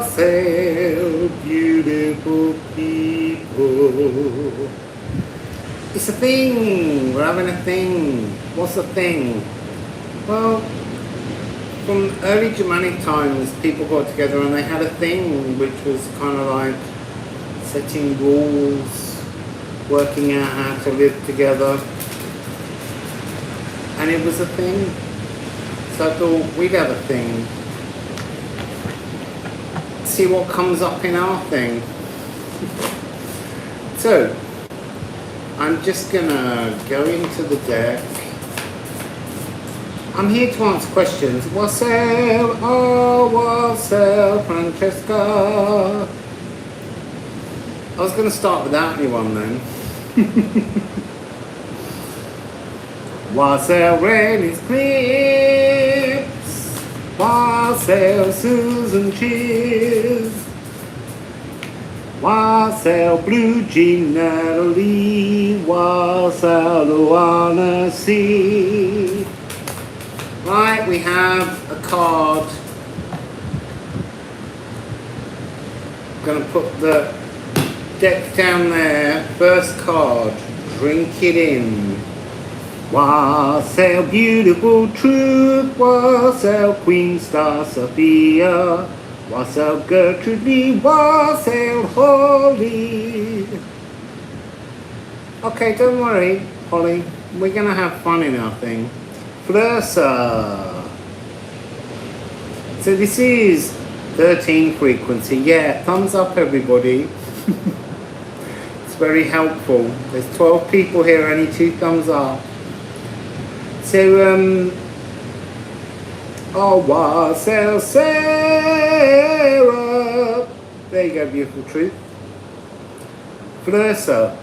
Wassail, beautiful people. It's a thing. We're having a thing. What's a thing? Well, from early Germanic times, people got together and they had a thing which was kind of like setting rules, working out how to live together. And it was a thing. So I thought we'd have a thing. See what comes up in our thing. So, I'm just gonna go into the deck. I'm here to answer questions. Wassail, oh Wassail, Francesca. I was gonna start without anyone then. Wassail, Rayleigh's clips. Wassail, Susan Cheers. Wassail, Blue Jean Natalie. Wassail, Luana C. Right, we have a card. I'm going to put the deck down there. First card, drink it in. Wassail, beautiful truth. Wassail, Queen Star Sophia. Wassail, Gertrude Lee. Wassail, Holly. Okay, don't worry, Holly. We're going to have fun in our thing. Flursa. So this is 13 frequency. Yeah, thumbs up everybody. It's very helpful. There's 12 people here, only 2 thumbs up. So oh Wassail Sarah. There you go, beautiful truth. Flursa.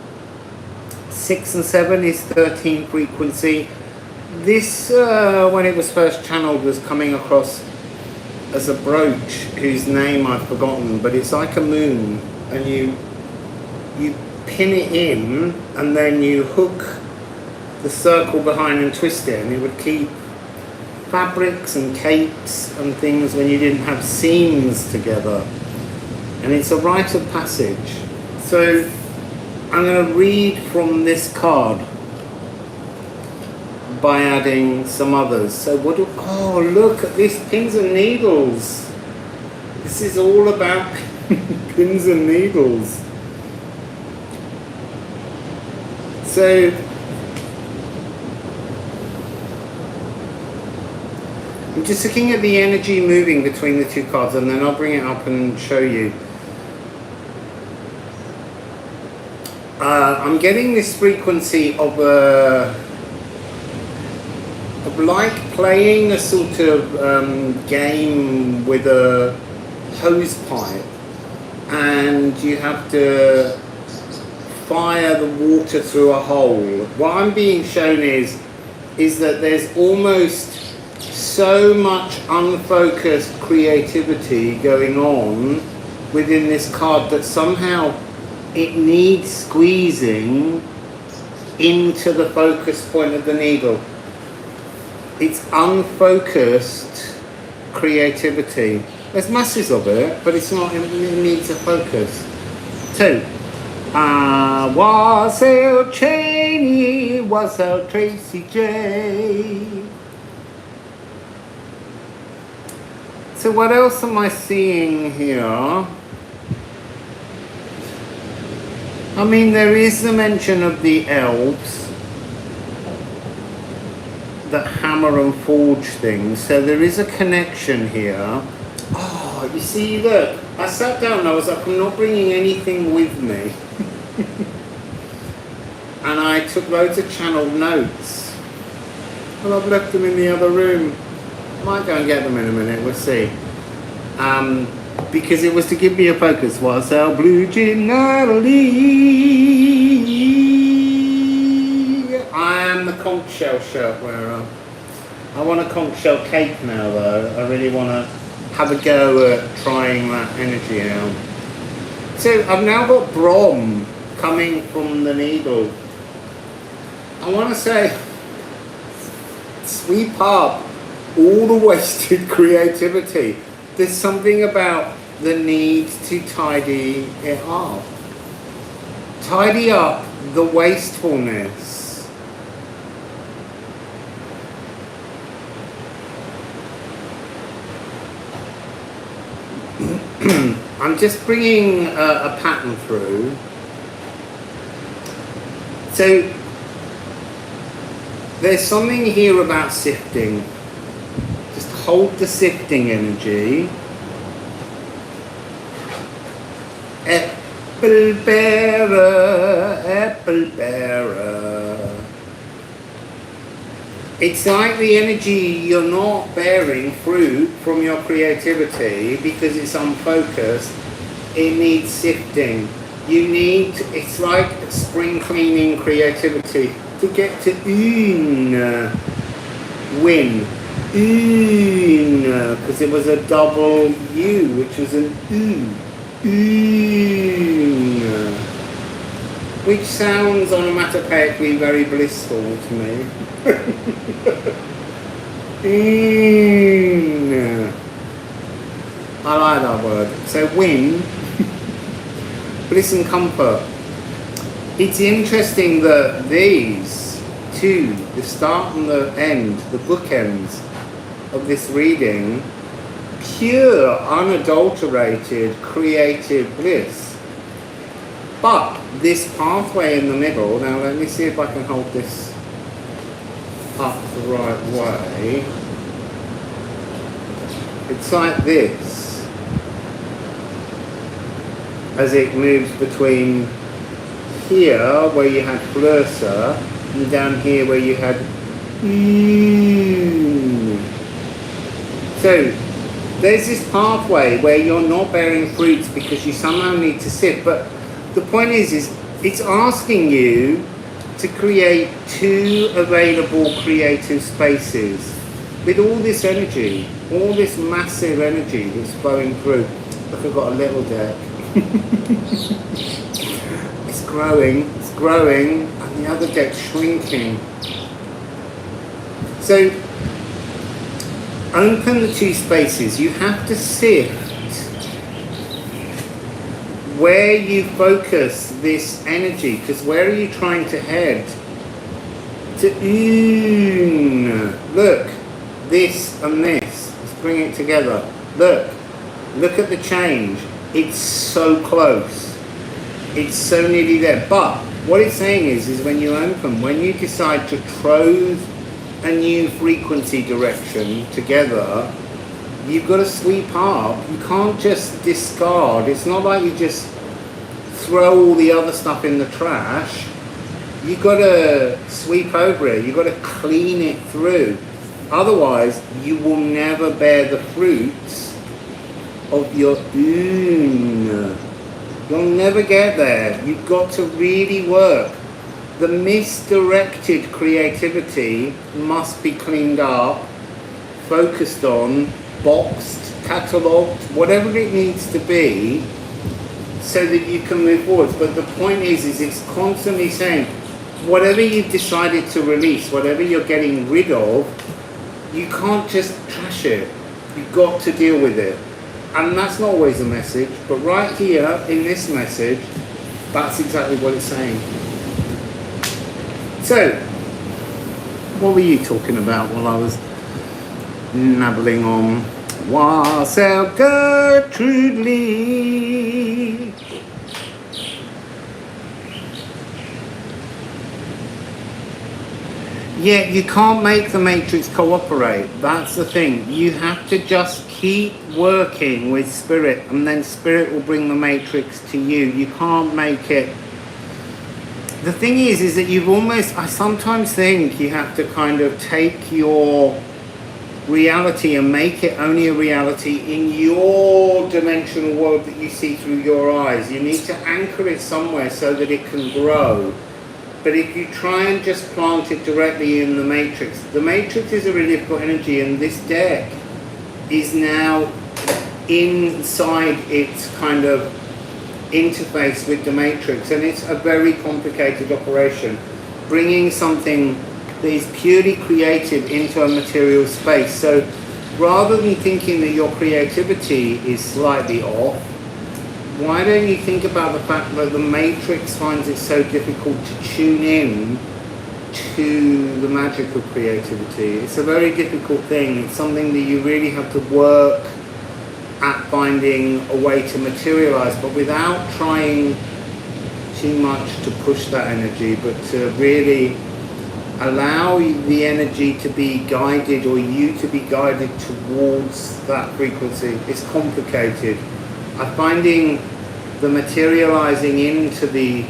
6 and 7 is 13 frequency. This, when it was first channeled, was coming across as a brooch whose name I've forgotten, but it's like a moon, and you pin it in, and then you hook the circle behind and twist it, and it would keep fabrics and capes and things when you didn't have seams together. And it's a rite of passage. So I'm going to read from this card by adding some others. So what do, oh look at this, pins and needles. This is all about pins and needles. So I'm just looking at the energy moving between the 2 cards, and then I'll bring it up and show you. I'm getting this frequency of like playing a sort of game with a hose pipe, and you have to fire the water through a hole. What I'm being shown is that there's almost so much unfocused creativity going on within this card that somehow it needs squeezing into the focus point of the needle. It's unfocused creativity. There's masses of it, but it's not, it needs a focus. 2. Wassail Cheney, Wassail Tracy J. So what else am I seeing here? I mean, there is the mention of the elves that hammer and forge things, so there is a connection here. Oh, you see, look, I sat down and I was like, I'm not bringing anything with me. And I took loads of channeled notes. Well, I've left them in the other room. I might go and get them in a minute, we'll see. Because it was to give me a focus. Wassail Blue Jean Natalie. I am the conch shell shirt wearer. I want a conch shell cake now though. I really want to have a go at trying that energy out. So I've now got Brom coming from the needle. I want to say, sweep up all the wasted creativity. There's something about the need to tidy it up. Tidy up the wastefulness. I'm just bringing a pattern through. So there's something here about sifting. Just hold the sifting energy. Apple bearer, apple bearer. It's like the energy you're not bearing fruit from your creativity because it's unfocused. It needs sifting. You need, it's like spring cleaning creativity to get to win. Because it was a double U, which was an which sounds onomatopoeically very blissful to me. I like that word. So win, bliss and comfort. It's interesting that these two, the start and the end, the bookends of this reading, pure, unadulterated, creative bliss. But this pathway in the middle, now let me see if I can hold this up the right way. It's like this, as it moves between here where you had Flursa and down here where you had So there's this pathway where you're not bearing fruits because you somehow need to sift, but the point is it's asking you to create two available creative spaces with all this energy, all this massive energy that's flowing through. Look, I've got a little deck. It's growing, and the other deck's shrinking. So open the two spaces. You have to sift where you focus this energy, because where are you trying to head? To look, this and this. Let's bring it together. Look at the change. It's so close. It's so nearly there. But what it's saying is when you open, when you decide to trove a new frequency direction together, you've got to sweep up. You can't just discard. It's not like you just throw all the other stuff in the trash. You've got to sweep over it. You've got to clean it through. Otherwise, you will never bear the fruits of your own. You'll never get there. You've got to really work. The misdirected creativity must be cleaned up, focused on, boxed, catalogued, whatever it needs to be, so that you can move forward. But the point is it's constantly saying, whatever you've decided to release, whatever you're getting rid of, you can't just trash it. You've got to deal with it. And that's not always a message, but right here in this message, that's exactly what it's saying. So, what were you talking about while I was nabbling on? Wassail Gertrude Lee. Yeah, you can't make the matrix cooperate. That's the thing. You have to just keep working with spirit, and then spirit will bring the matrix to you. You can't make it. The thing is that you've almost, I sometimes think you have to kind of take your reality and make it only a reality in your dimensional world that you see through your eyes. You need to anchor it somewhere so that it can grow. But if you try and just plant it directly in the matrix is a really difficult energy, and this deck is now inside its kind of interface with the matrix, and it's a very complicated operation, bringing something that is purely creative into a material space. So rather than thinking that your creativity is slightly off, why don't you think about the fact that the matrix finds it so difficult to tune in to the magic of creativity? It's a very difficult thing. It's something that you really have to work at finding a way to materialize, but without trying too much to push that energy, but to really allow the energy to be guided, or you to be guided towards that frequency. It's complicated. I'm finding the materializing into the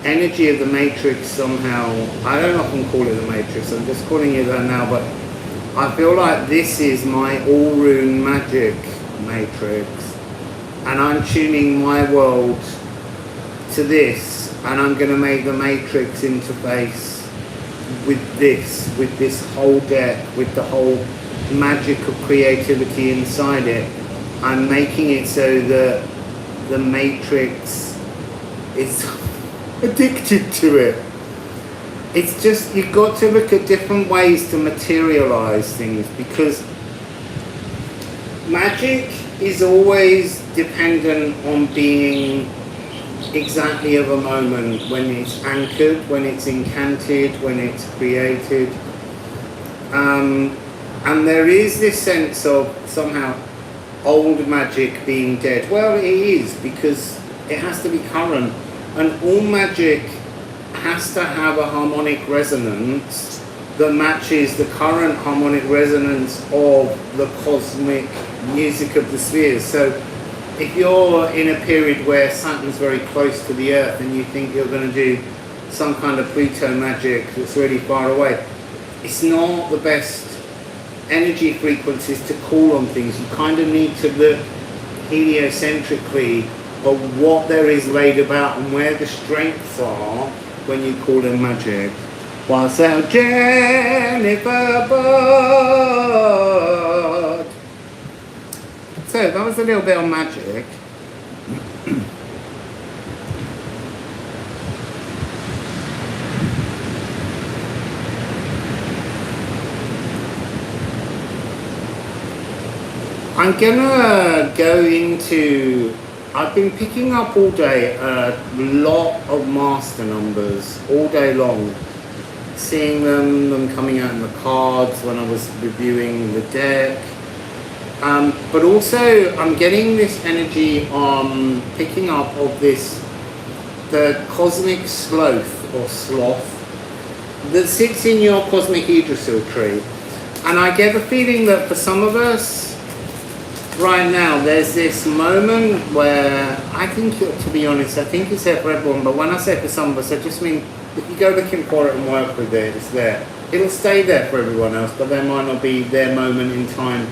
energy of the matrix somehow, I don't often call it the matrix, I'm just calling it that now, but I feel like this is my all rune magic matrix, and I'm tuning my world to this, and I'm going to make the matrix interface with this whole deck, with the whole magic of creativity inside it. I'm making it so that the matrix is addicted to it. It's just, you've got to look at different ways to materialize things, because magic is always dependent on being exactly of a moment, when it's anchored, when it's incanted, when it's created. And there is this sense of somehow old magic being dead. Well, it is, because it has to be current, and all magic has to have a harmonic resonance that matches the current harmonic resonance of the cosmic music of the spheres. So if you're in a period where Saturn's very close to the Earth and you think you're going to do some kind of Pluto magic that's really far away, it's not the best energy frequencies to call on things. You kind of need to look heliocentrically at what there is laid about and where the strengths are when you call in magic. Wassail, Jennifer Bud. So that was a little bit on magic. I'm gonna go into, I've been picking up all day a lot of master numbers all day long, seeing them coming out in the cards when I was reviewing the deck. But also I'm getting this energy on picking up of this, the cosmic sloth or sloth that sits in your cosmic Yggdrasil tree. And I get the feeling that for some of us right now, there's this moment where I think, to be honest, I think it's there for everyone, but when I say for some of us, I just mean if you go looking for it and work with it, it's there. It'll stay there for everyone else, but there might not be their moment in time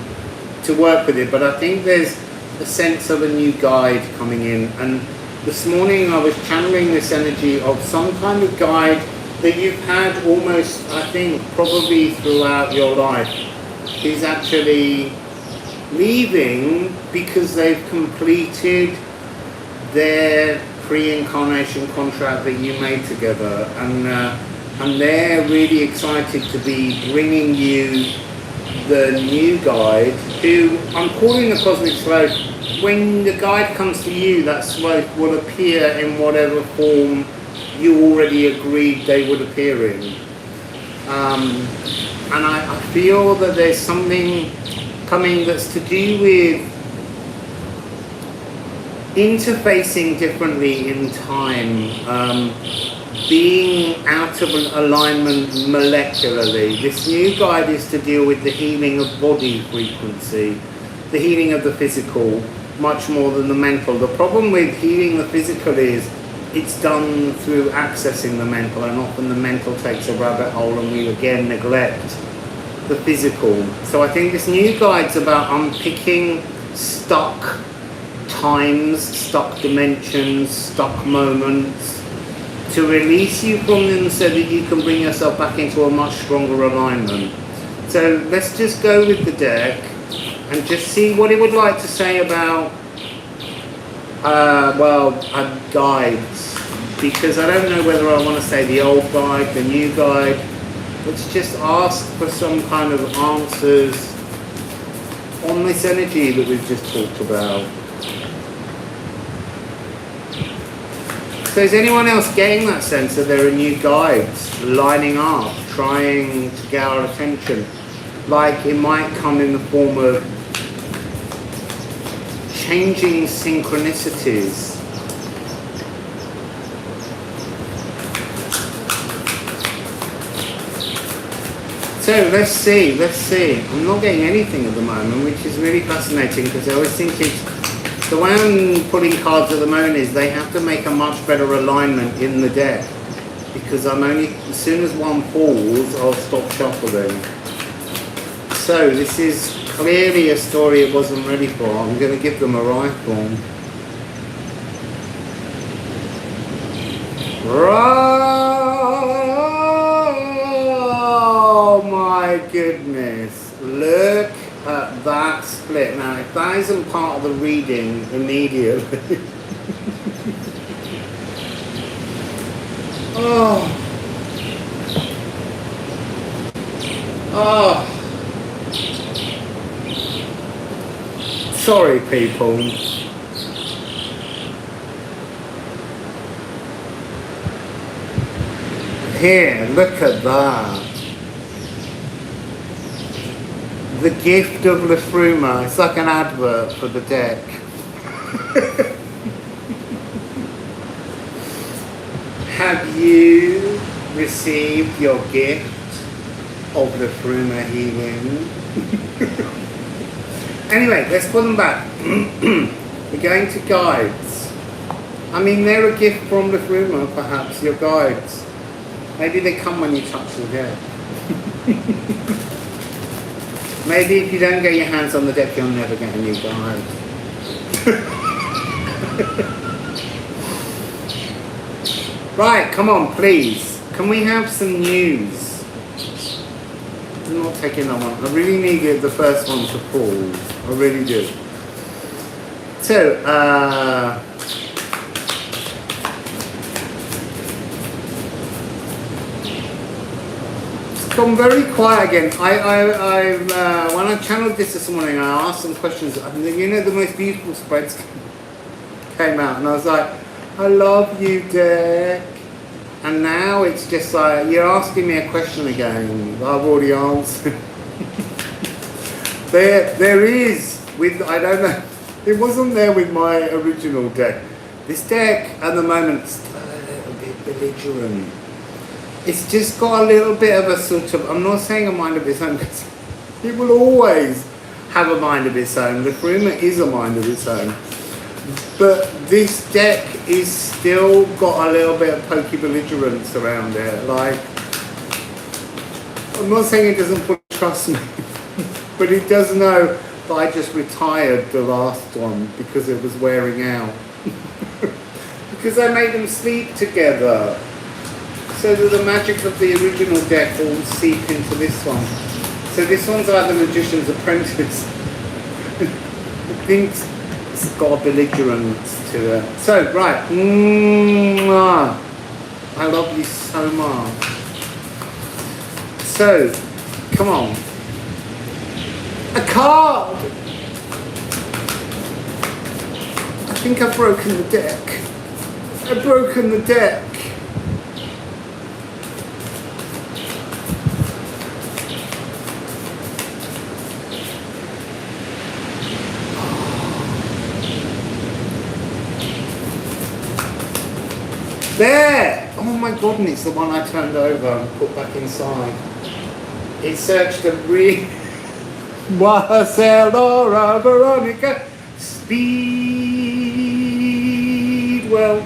to work with it. But I think there's a sense of a new guide coming in, and this morning I was channeling this energy of some kind of guide that you've had almost, I think, probably throughout your life. He's actually leaving because they've completed their pre-incarnation contract that you made together, and they're really excited to be bringing you the new guide, who I'm calling the Cosmic Sloth. When the guide comes to you, that sloth will appear in whatever form you already agreed they would appear in. And I feel that there's something coming that's to do with interfacing differently in time, being out of an alignment molecularly. This new guide is to deal with the healing of body frequency, the healing of the physical, much more than the mental. The problem with healing the physical is it's done through accessing the mental, and often the mental takes a rabbit hole and we again neglect the physical. So I think this new guide's about unpicking stuck times, stuck dimensions, stuck moments, to release you from them so that you can bring yourself back into a much stronger alignment. So let's just go with the deck and just see what it would like to say about guides, because I don't know whether I want to say the old guide, the new guide. Let's just ask for some kind of answers on this energy that we've just talked about. So is anyone else getting that sense that there are new guides lining up, trying to get our attention? Like it might come in the form of changing synchronicities. So let's see. I'm not getting anything at the moment, which is really fascinating because I always think it's, the way I'm pulling cards at the moment is they have to make a much better alignment in the deck, because I'm only, as soon as one falls, I'll stop shuffling. So this is clearly a story it wasn't ready for. I'm going to give them a rifle. Oh my goodness. Look at that split. Now, if that isn't part of the reading immediately. Oh. Sorry, people. Here, look at that. The gift of Liffruma. It's like an advert for the deck. Have you received your gift of Liffruma healing? Anyway, let's put them back. We're going to guides. I mean, they're a gift from Liffruma, perhaps, your guides. Maybe they come when you touch them here. Maybe if you don't get your hands on the deck, you'll never get a new guide. Right, come on, please. Can we have some news? I'm not taking that one. I really needed the first one to fall. I really do. So, it's gone very quiet again. When I channeled this morning, I asked some questions. You know, the most beautiful spreads came out, and I was like, I love you, deck. And now it's just like, you're asking me a question again that I've already answered. There is, with, I don't know, it wasn't there with my original deck. This deck at the moment is still a little bit belligerent. It's just got a little bit of a sort of, I'm not saying a mind of its own, because it will always have a mind of its own. The Liffruma is a mind of its own. But this deck is still got a little bit of pokey belligerence around it. Like, I'm not saying it doesn't fully trust me, but it does know that I just retired the last one because it was wearing out. Because I made them sleep together, so that the magic of the original deck will seep into this one. So this one's like the Magician's Apprentice. I think it's got a belligerence to it. So, right. I love you so much. So, come on. A card! I think I've broken the deck. I've broken the deck. There! Oh my god, and it's the one I turned over and put back inside. It searched a really... Wassail, Laura, Veronica, speed. Well,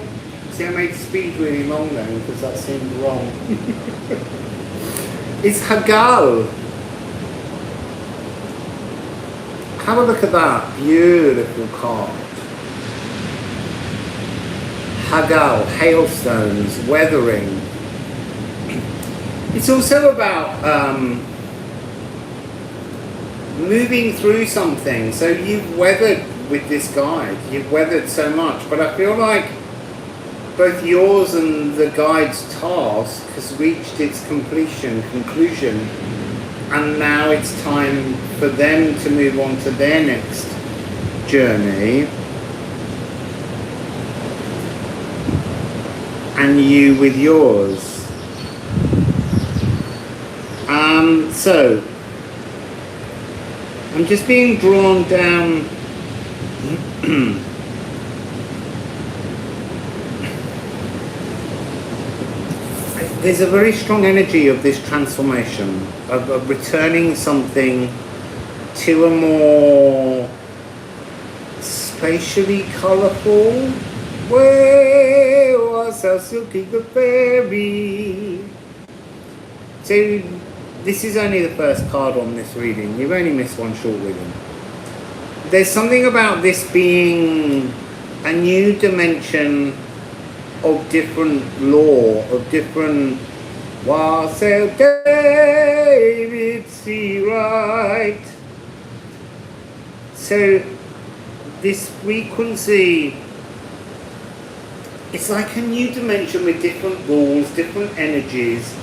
see, I made speed really long then because that seemed wrong. It's Hagal. Have a look at that beautiful card. Hagal, hailstones, weathering. It's also about moving through something. So you've weathered with this guide, you've weathered so much, but I feel like both yours and the guide's task has reached its conclusion, and now it's time for them to move on to their next journey, and you with yours. So I'm just being drawn down. There's a very strong energy of this transformation, of returning something to a more spatially colourful. Where was our silky good fairy? So this is only the first card on this reading. You've only missed one short reading. There's something about this being a new dimension of different law, of different Wassail David see right. So this frequency, it's like a new dimension with different rules, different energies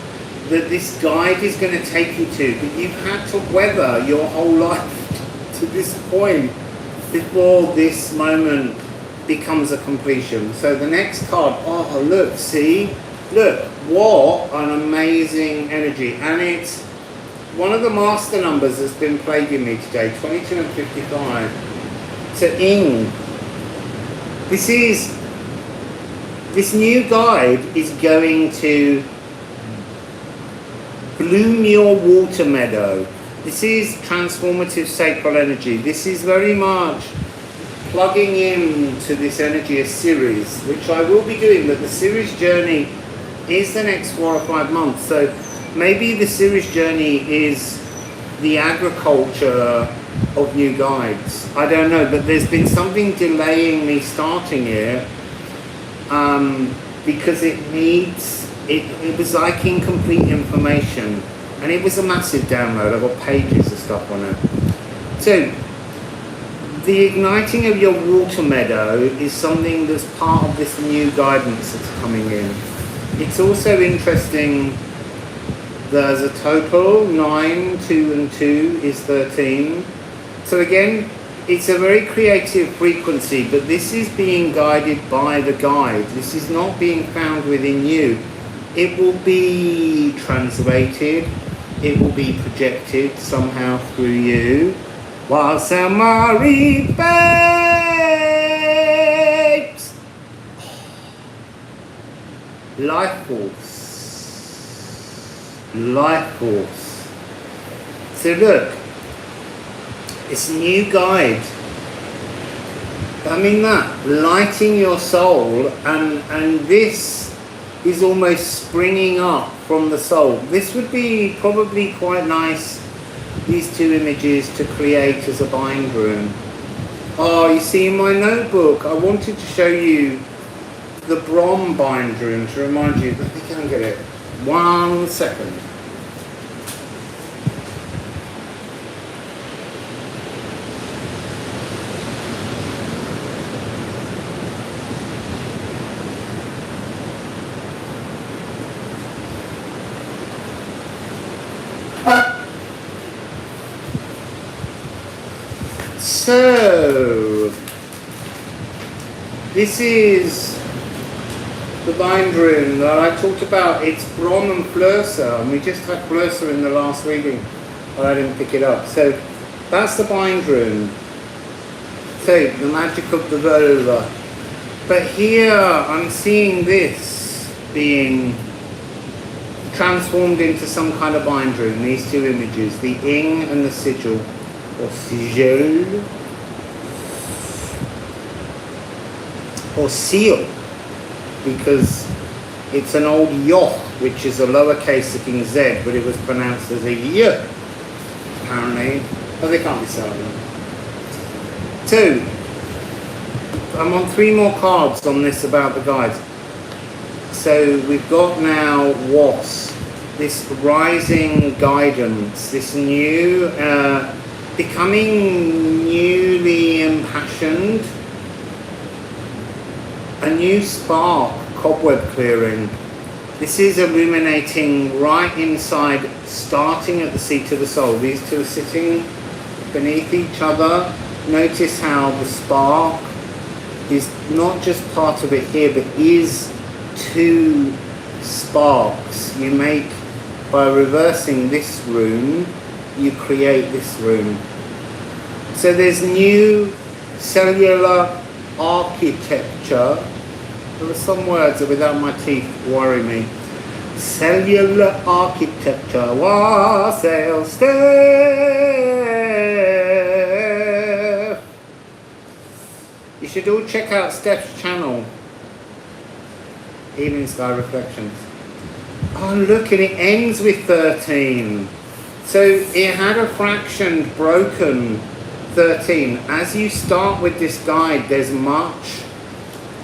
that this guide is going to take you to, but you've had to weather your whole life to this point before this moment becomes a completion. So the next card, oh look, see? Look, what an amazing energy. And it's one of the master numbers that's been plaguing me today, 22 and 55. So Ing, this new guide is going to bloom your water meadow. This is transformative sacral energy. This is very much plugging in to this energy, a series, which I will be doing, but the series journey is the next 4 or 5 months. So maybe the series journey is the agriculture of new guides. I don't know, but there's been something delaying me starting it because it was like incomplete information, and it was a massive download. I've got pages of stuff on it. So the igniting of your water meadow is something that's part of this new guidance that's coming in. It's also interesting, there's a total 9, 2 and 2 is 13. So again, it's a very creative frequency, but this is being guided by the guide. This is not being found within you. It will be translated, it will be projected somehow through you. Wassail Marie babes! Life force. Life force. So look, it's a new guide. I mean that, lighting your soul, and this is almost springing up from the soul. This would be probably quite nice, these two images, to create as a bind room. Oh, you see in my notebook, I wanted to show you the Brom bind room to remind you. Let me go and get it. 1 second. So, this is the bind room that I talked about. It's Brom and Flursa, and we just had Flursa in the last reading, but I didn't pick it up. So, that's the bind room. So, the magic of the vulva. But here, I'm seeing this being transformed into some kind of bind room, these two images, the ing and the sigil, or sigil, or seal, because it's an old yoch, which is a lowercase looking Z, but it was pronounced as a y, apparently, but they can't be silent. 2. I'm on 3 more cards on this about the guides. So we've got now Was, this rising guidance, this new, becoming newly impassioned, a new spark, cobweb clearing. This is illuminating right inside starting at the seat of the soul. These two are sitting beneath each other. Notice how the spark is not just part of it here, but is two sparks. You make, by reversing this rune, you create this rune. So there's new cellular architecture. There are some words that without my teeth worry me. Cellular architecture, Wassail Steph. You should all check out Steph's channel, Evening Sky Reflections. Oh look, and it ends with 13. So it had a fraction broken 13. As you start with this guide, there's much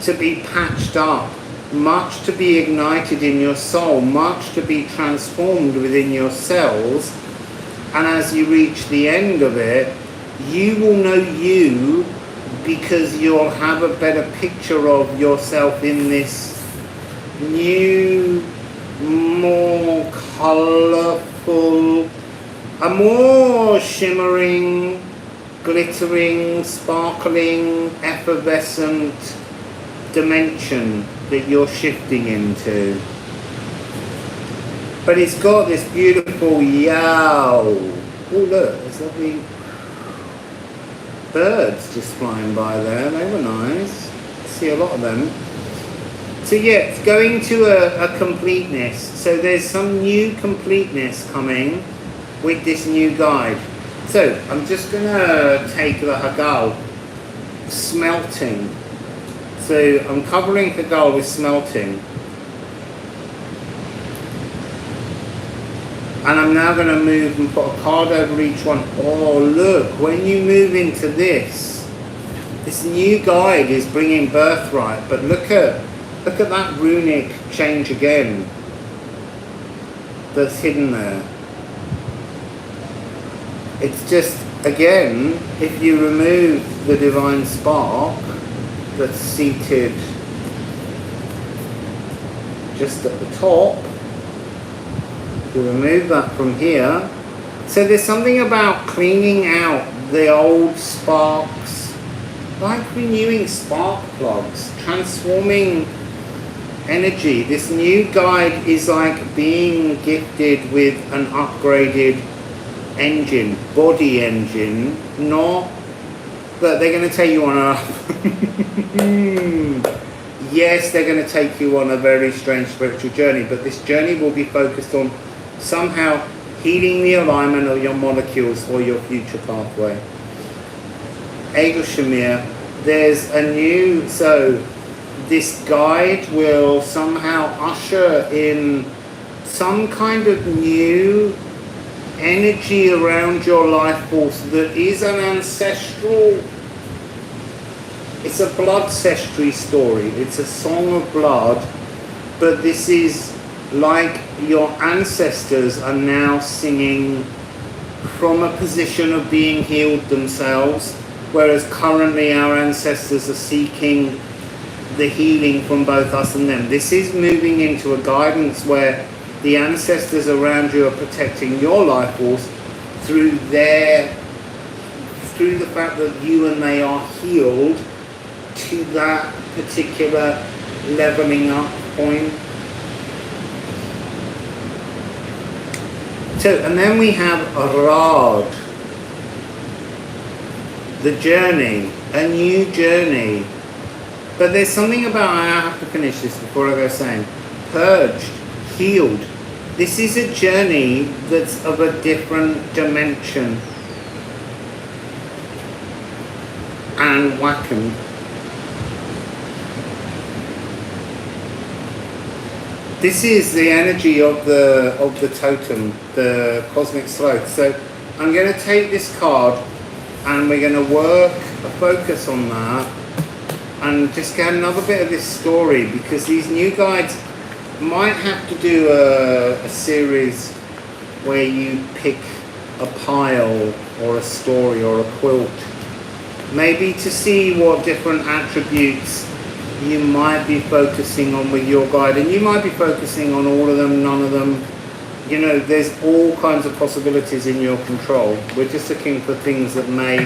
to be patched up, much to be ignited in your soul, much to be transformed within your cells. And as you reach the end of it, you will know you, because you'll have a better picture of yourself in this new, more colourful, a more shimmering, glittering, sparkling, effervescent dimension that you're shifting into. But it's got this beautiful yow. Oh look, there's lovely birds just flying by there. They were nice. I see a lot of them. So yeah, it's going to a completeness. So there's some new completeness coming with this new guide. So I'm just going to take the Hagal, smelting. So I'm covering Hagal with smelting. And I'm now going to move and put a card over each one. Oh look, when you move into this new guide is bringing birthright. But look at that runic change again that's hidden there. It's just, again, if you remove the divine spark that's seated just at the top, you remove that from here. So there's something about cleaning out the old sparks, like renewing spark plugs, transforming energy. This new guide is like being gifted with an upgraded engine, body engine, not that they're going to take you on a yes, they're going to take you on a very strange spiritual journey, but this journey will be focused on somehow healing the alignment of your molecules for your future pathway. Egel Shamir, there's a new, so this guide will somehow usher in some kind of new energy around your life force that is an ancestral, it's a blood-cestry story, it's a song of blood, but this is like your ancestors are now singing from a position of being healed themselves, whereas currently our ancestors are seeking the healing from both us and them. This is moving into a guidance where the ancestors around you are protecting your life force through the fact that you and they are healed to that particular leveling up point. So, and then we have Rad, the journey, a new journey. But there's something about, I have to finish this before I go saying, purged, healed. This is a journey that's of a different dimension. And Wacom. This is the energy of the totem, the cosmic sloth. So I'm going to take this card and we're going to work a focus on that and just get another bit of this story, because these new guides might have to do a series where you pick a pile or a story or a quilt, maybe to see what different attributes you might be focusing on with your guide, and you might be focusing on all of them, none of them, You know, there's all kinds of possibilities in your control. We're just looking for things that may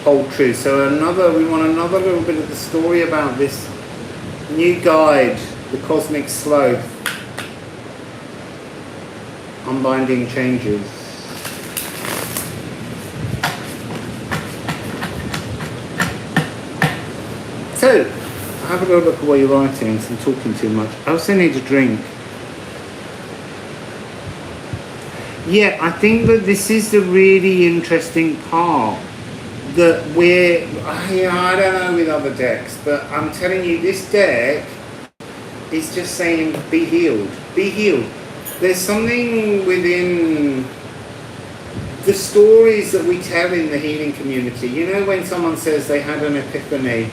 hold true. So we want another little bit of the story about this new guide, the Cosmic Sloth, unbinding changes. So, have a little look at what you're writing. I'm talking too much. I also need a drink. Yeah, I think that this is the really interesting part that I don't know with other decks, but I'm telling you, this deck is just saying be healed, be healed. There's something within the stories that we tell in the healing community. You know, when someone says they had an epiphany,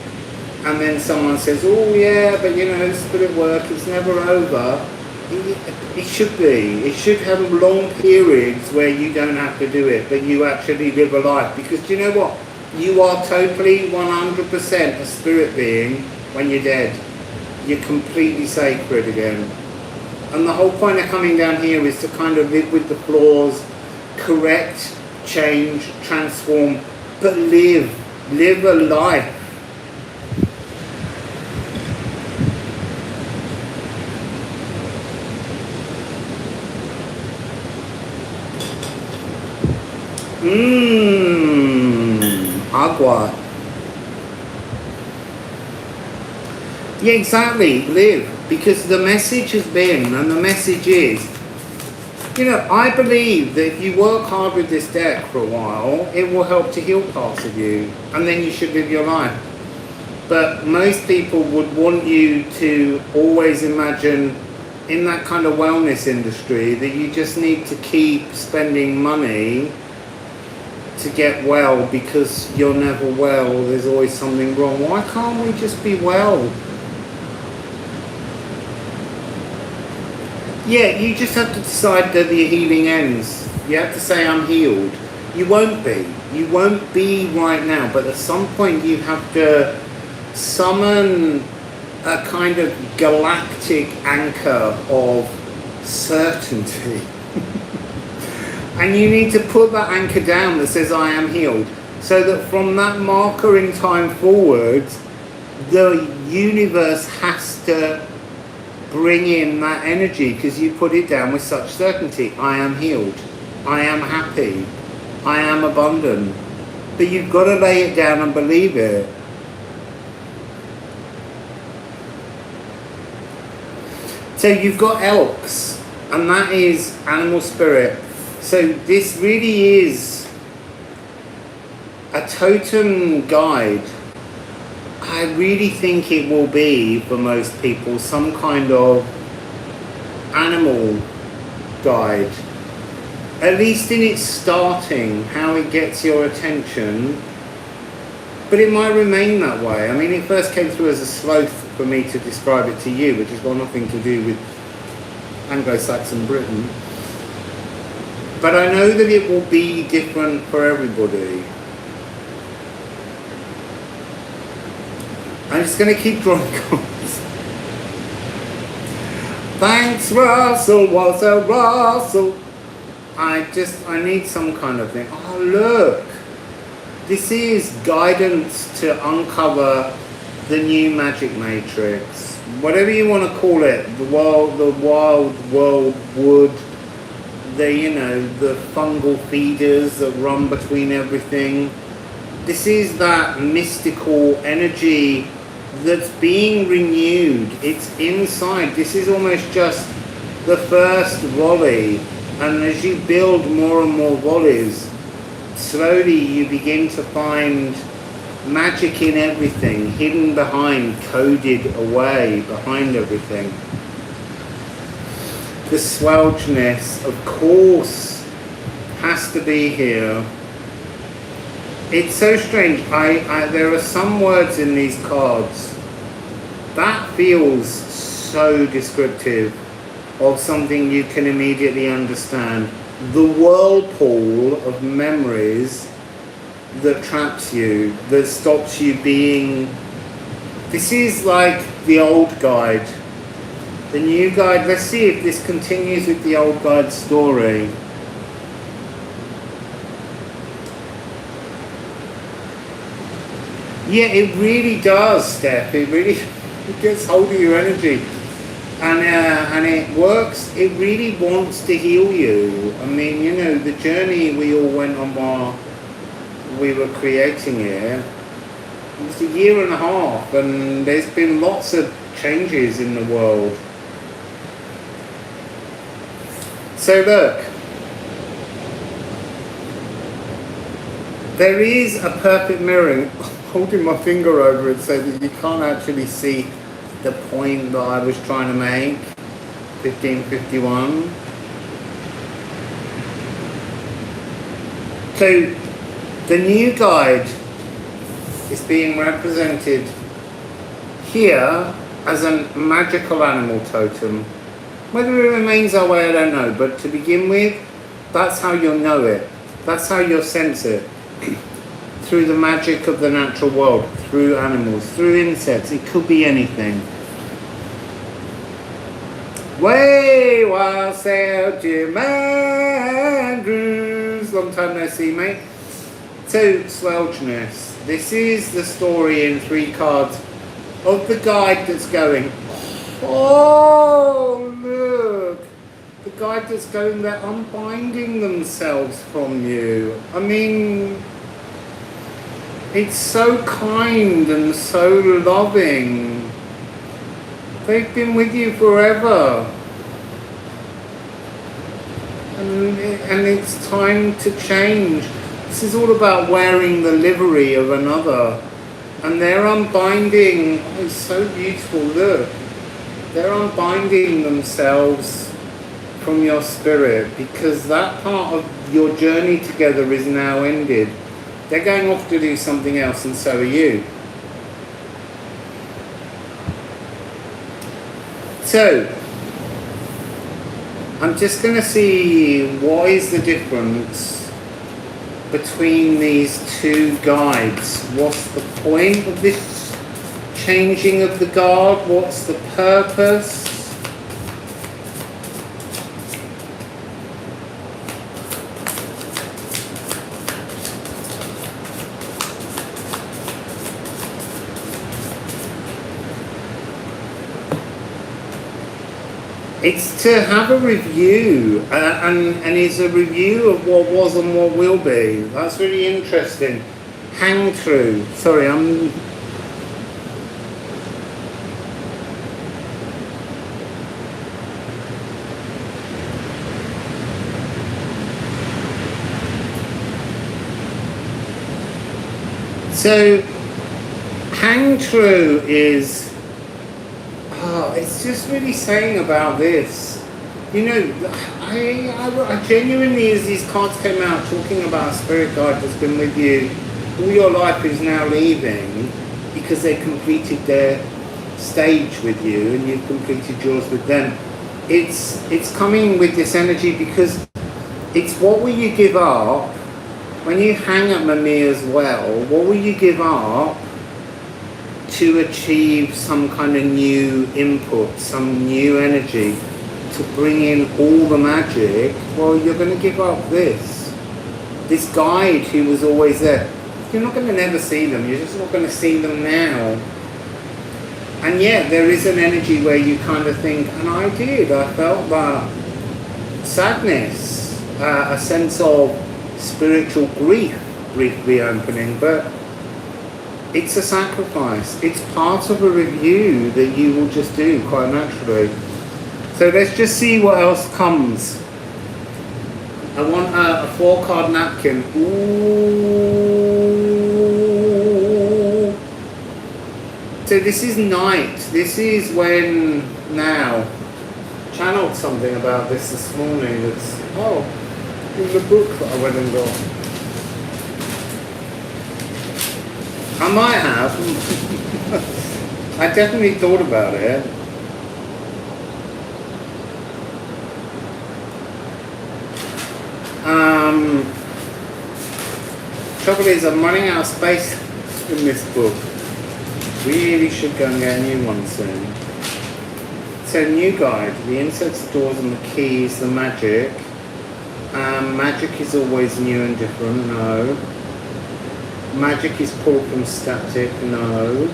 and then someone says, oh yeah, but you know, spirit work, it's never over. It should be. It should have long periods where you don't have to do it, but you actually live a life. Because do you know what? You are totally 100% a spirit being when you're dead. You're completely sacred again. And the whole point of coming down here is to kind of live with the flaws, correct, change, transform, but live a life. Agua. Yeah, exactly, live. Because the message has been, and the message is, you know, I believe that if you work hard with this deck for a while, it will help to heal parts of you, and then you should live your life. But most people would want you to always imagine in that kind of wellness industry that you just need to keep spending money to get well because you're never well, there's always something wrong. Why can't we just be well? Yeah, you just have to decide that the healing ends. You have to say, I'm healed. You won't be. You won't be right now, but at some point you have to summon a kind of galactic anchor of certainty. And you need to put that anchor down that says, I am healed. So that from that marker in time forward, the universe has to bring in that energy because you put it down with such certainty. I am healed. I am happy. I am abundant. But you've got to lay it down and believe it. So you've got elks, and that is animal spirit. So this really is a totem guide. I really think it will be, for most people, some kind of animal guide. At least in its starting, how it gets your attention. But it might remain that way. I mean, it first came through as a sloth for me to describe it to you, which has got nothing to do with Anglo-Saxon Britain. But I know that it will be different for everybody. I'm just going to keep drawing cards. Thanks, Russell, Russell. I need some kind of thing. Oh, look. This is guidance to uncover the new magic matrix. Whatever you want to call it. The wild world wood. The fungal feeders that run between everything. This is that mystical energy that's being renewed. It's inside. This is almost just the first volley. And as you build more and more volleys, slowly you begin to find magic in everything, hidden behind, coded away behind everything. The swelginess, of course, has to be here. It's so strange. There are some words in these cards that feels so descriptive of something you can immediately understand. The whirlpool of memories that traps you, that stops you being... This is like the old guide. The new guide, let's see if this continues with the old guide story. Yeah, it really does, Steph. It really it gets hold of your energy. And it works. It really wants to heal you. I mean, you know, the journey we all went on while we were creating it, it was a year and a half, and there's been lots of changes in the world. So look, there is a perfect mirroring. Holding my finger over it so that you can't actually see the point that I was trying to make. 1551. So the new guide is being represented here as a magical animal totem. Whether it remains that way, I don't know, but to begin with, that's how you'll know it. That's how you'll sense it. Through the magic of the natural world, through animals, through insects. It could be anything. Way, Wassail, Jim Andrews. Long time no see, mate. So, Swelchness. This is the story in 3 cards of the guide that's going. Oh, look. The guide that's going, they're unbinding themselves from you. I mean, it's so kind and so loving. They've been with you forever. And it's time to change. This is all about wearing the livery of another. And they're unbinding. Oh, it's so beautiful, look. They're unbinding themselves from your spirit because that part of your journey together is now ended. They're going off to do something else, and so are you. So, I'm just going to see what is the difference between these 2 guides. What's the point of this changing of the guard? What's the purpose? It's to have a review, and it's a review of what was and what will be. That's really interesting. Hang through. Sorry, I'm... So, hang true is... it's just really saying about this. You know, I genuinely, as these cards came out, talking about a spirit guide that's been with you all your life is now leaving because they completed their stage with you and you've completed yours with them. It's coming with this energy because it's what will you give up when you hang at Mamiya's well? What will you give up to achieve some kind of new input, some new energy, to bring in all the magic? Well, you're going to give up this guide who was always there. You're not going to never see them, you're just not going to see them now. And yet there is an energy where you kind of think, and I felt that sadness, a sense of spiritual grief reopening, but it's a sacrifice. It's part of a review that you will just do quite naturally. So let's just see what else comes. I want a 4-card napkin. Ooh. So this is night. This is when now. Channeled something about this morning. That's in the book that I went and got. I might have. I definitely thought about it. Trouble is, I'm running out of space in this book. Really should go and get a new one soon. so new guide. The inserts, the doors and the keys, the magic. Magic is always new and different, no. Magic is pulled from static, no.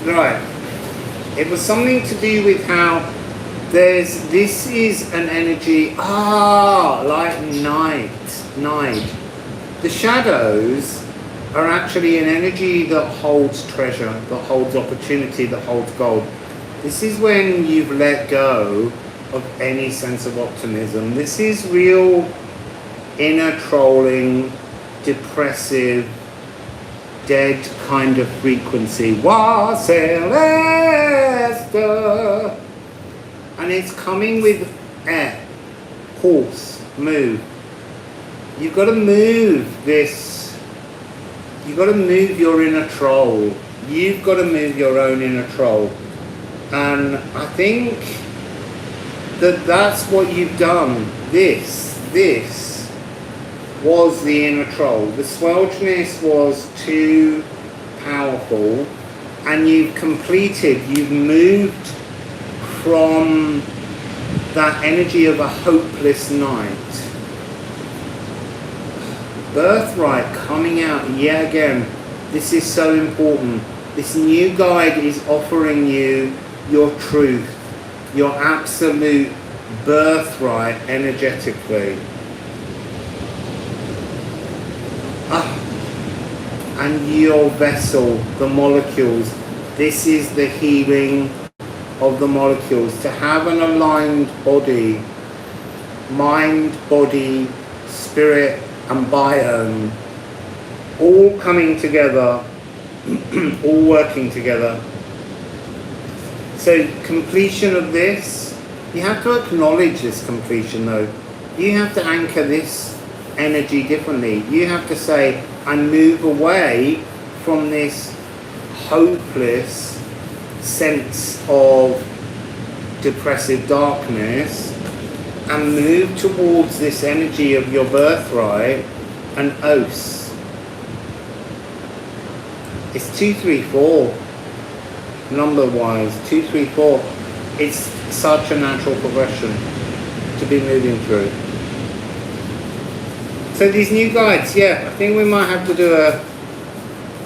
Right. It was something to do with how this is an energy, like night. The shadows are actually an energy that holds treasure, that holds opportunity, that holds gold. This is when you've let go of any sense of optimism. This is real inner trolling, depressive, dead kind of frequency. Wassail, and it's coming with air, pulse, move. You've got to move this. You've got to move your inner troll. You've got to move your own inner troll. And I think that that's what you've done. This was the inner troll. The swelterness was too powerful, and you've moved from that energy of a hopeless night. Birthright coming out yet again. This is so important. This new guide is offering you your truth, your absolute birthright energetically. And your vessel, the molecules. This is the healing of the molecules. To have an aligned body, mind, body, spirit and biome, all coming together, all working together. So completion of this, you have to acknowledge this completion though. You have to anchor this energy differently. You have to say, I move away from this hopeless sense of depressive darkness and move towards this energy of your birthright and os. It's 234 number wise, 234. It's such a natural progression to be moving through. So these new guides, I think we might have to do a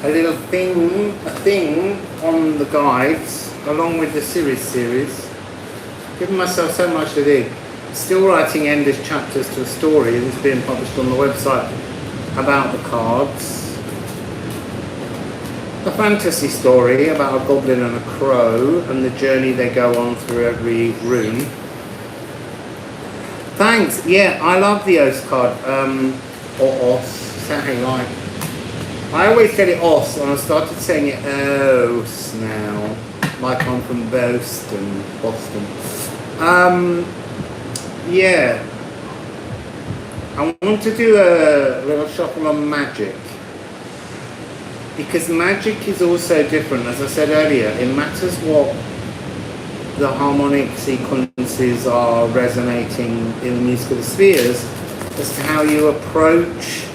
little thing on the guides along with the series. Giving myself so much to do. Still writing endless chapters to a story that's being published on the website about the cards. A fantasy story about a goblin and a crow and the journey they go on through every room. Thanks. I love the Os card. Or Os. Say how you like. I always said it Os and I started saying it Os now. Like I'm from Boston. I want to do a little shuffle on magic. Because magic is also different, as I said earlier. It matters what the harmonic sequences are resonating in the musical spheres as to how you approach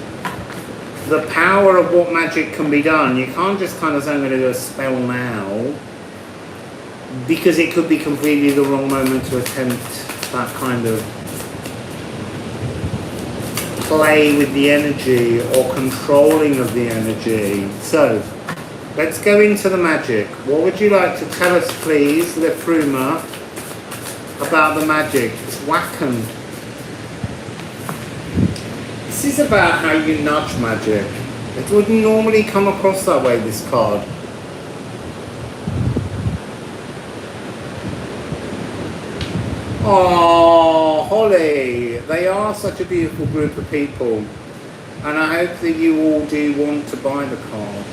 the power of what magic can be done. You can't just kind of say I'm going to do a spell now, because it could be completely the wrong moment to attempt that kind of play with the energy or controlling of the energy. So let's go into the magic. What would you like to tell us, please, Liffruma, about the magic? It's Wackened. This is about how you nudge magic. It wouldn't normally come across that way, this card. Oh, Holly, they are such a beautiful group of people, and I hope that you all do want to buy the cards.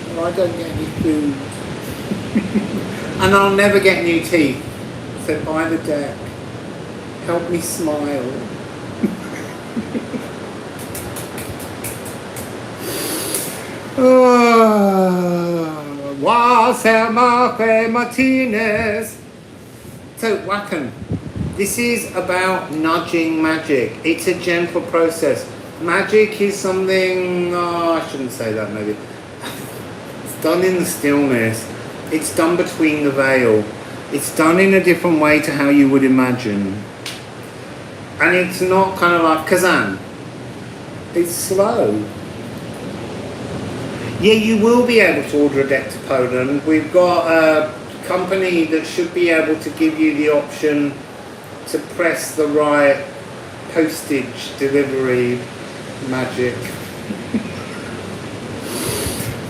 Well, I don't get any food, and I'll never get new teeth, so buy the deck. Help me smile. Wassail Martinez. So, Wacken. This is about nudging magic. It's a gentle process. Magic is something, I shouldn't say that maybe. done in the stillness. It's done between the veil. It's done in a different way to how you would imagine. And it's not kind of like Kazan. It's slow. Yeah, you will be able to order a deck to Poland. We've got a company that should be able to give you the option to press the right postage delivery magic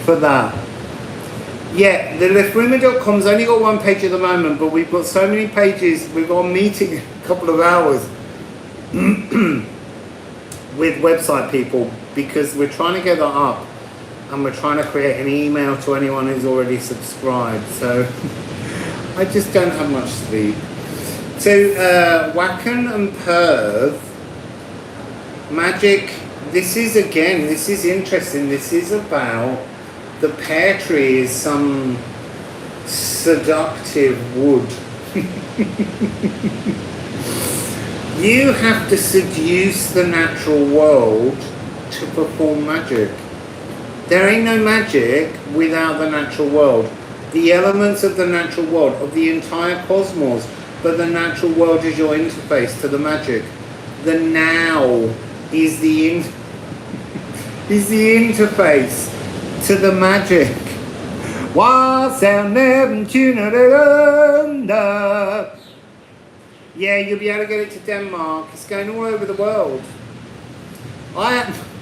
for that. Yeah, the Liffruma.com's only got one page at the moment, but we've got so many pages. We've got a meeting in a couple of hours with website people because we're trying to get that up and we're trying to create an email to anyone who's already subscribed. So I just don't have much sleep. So Wacken and Perth magic. This is interesting. This is about the pear tree is some seductive wood. You have to seduce the natural world to perform magic. There ain't no magic without the natural world. The elements of the natural world, of the entire cosmos, but the natural world is your interface to the magic. The now is the interface to the magic. Wassail. Yeah, you'll be able to get it to Denmark. It's going all over the world.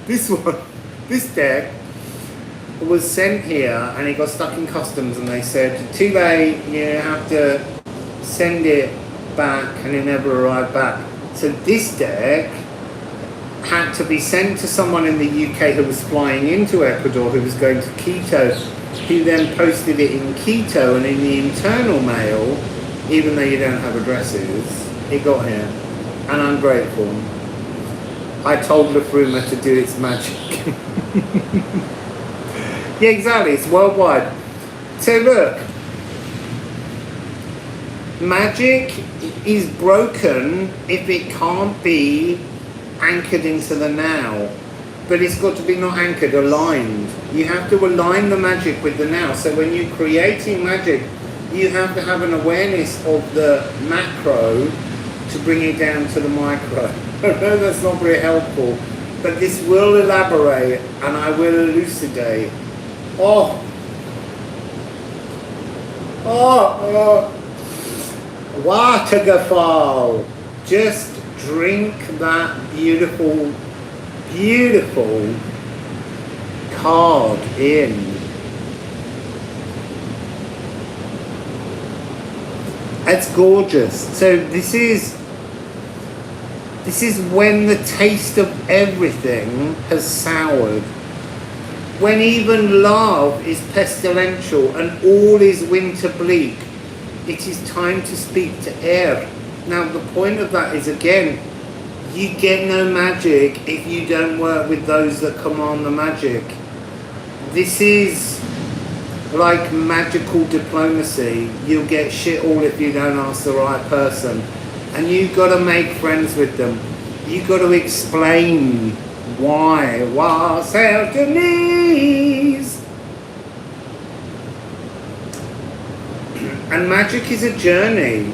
This deck was sent here and it got stuck in customs and they said, too late, you have to send it back, and it never arrived back. So this deck had to be sent to someone in the UK who was flying into Ecuador, who was going to Quito, who then posted it in Quito, and in the internal mail, even though you don't have addresses, it got here, and I'm grateful. I told Liffruma to do its magic. Yeah, exactly, it's worldwide. So look, magic is broken if it can't be anchored into the now. But it's got to be not anchored, aligned. You have to align the magic with the now. So when you're creating magic, you have to have an awareness of the macro to bring it down to the micro. I know that's not very helpful, but this will elaborate and I will elucidate. Waterfall. Just drink that beautiful, beautiful card in. It's gorgeous. So this is when the taste of everything has soured. When even love is pestilential and all is winter bleak, it is time to speak to air. Now the point of that is, again, you get no magic if you don't work with those that command the magic. This is like magical diplomacy. You'll get shit all if you don't ask the right person. And you've got to make friends with them. You've got to explain why. Wassail to knees. And magic is a journey.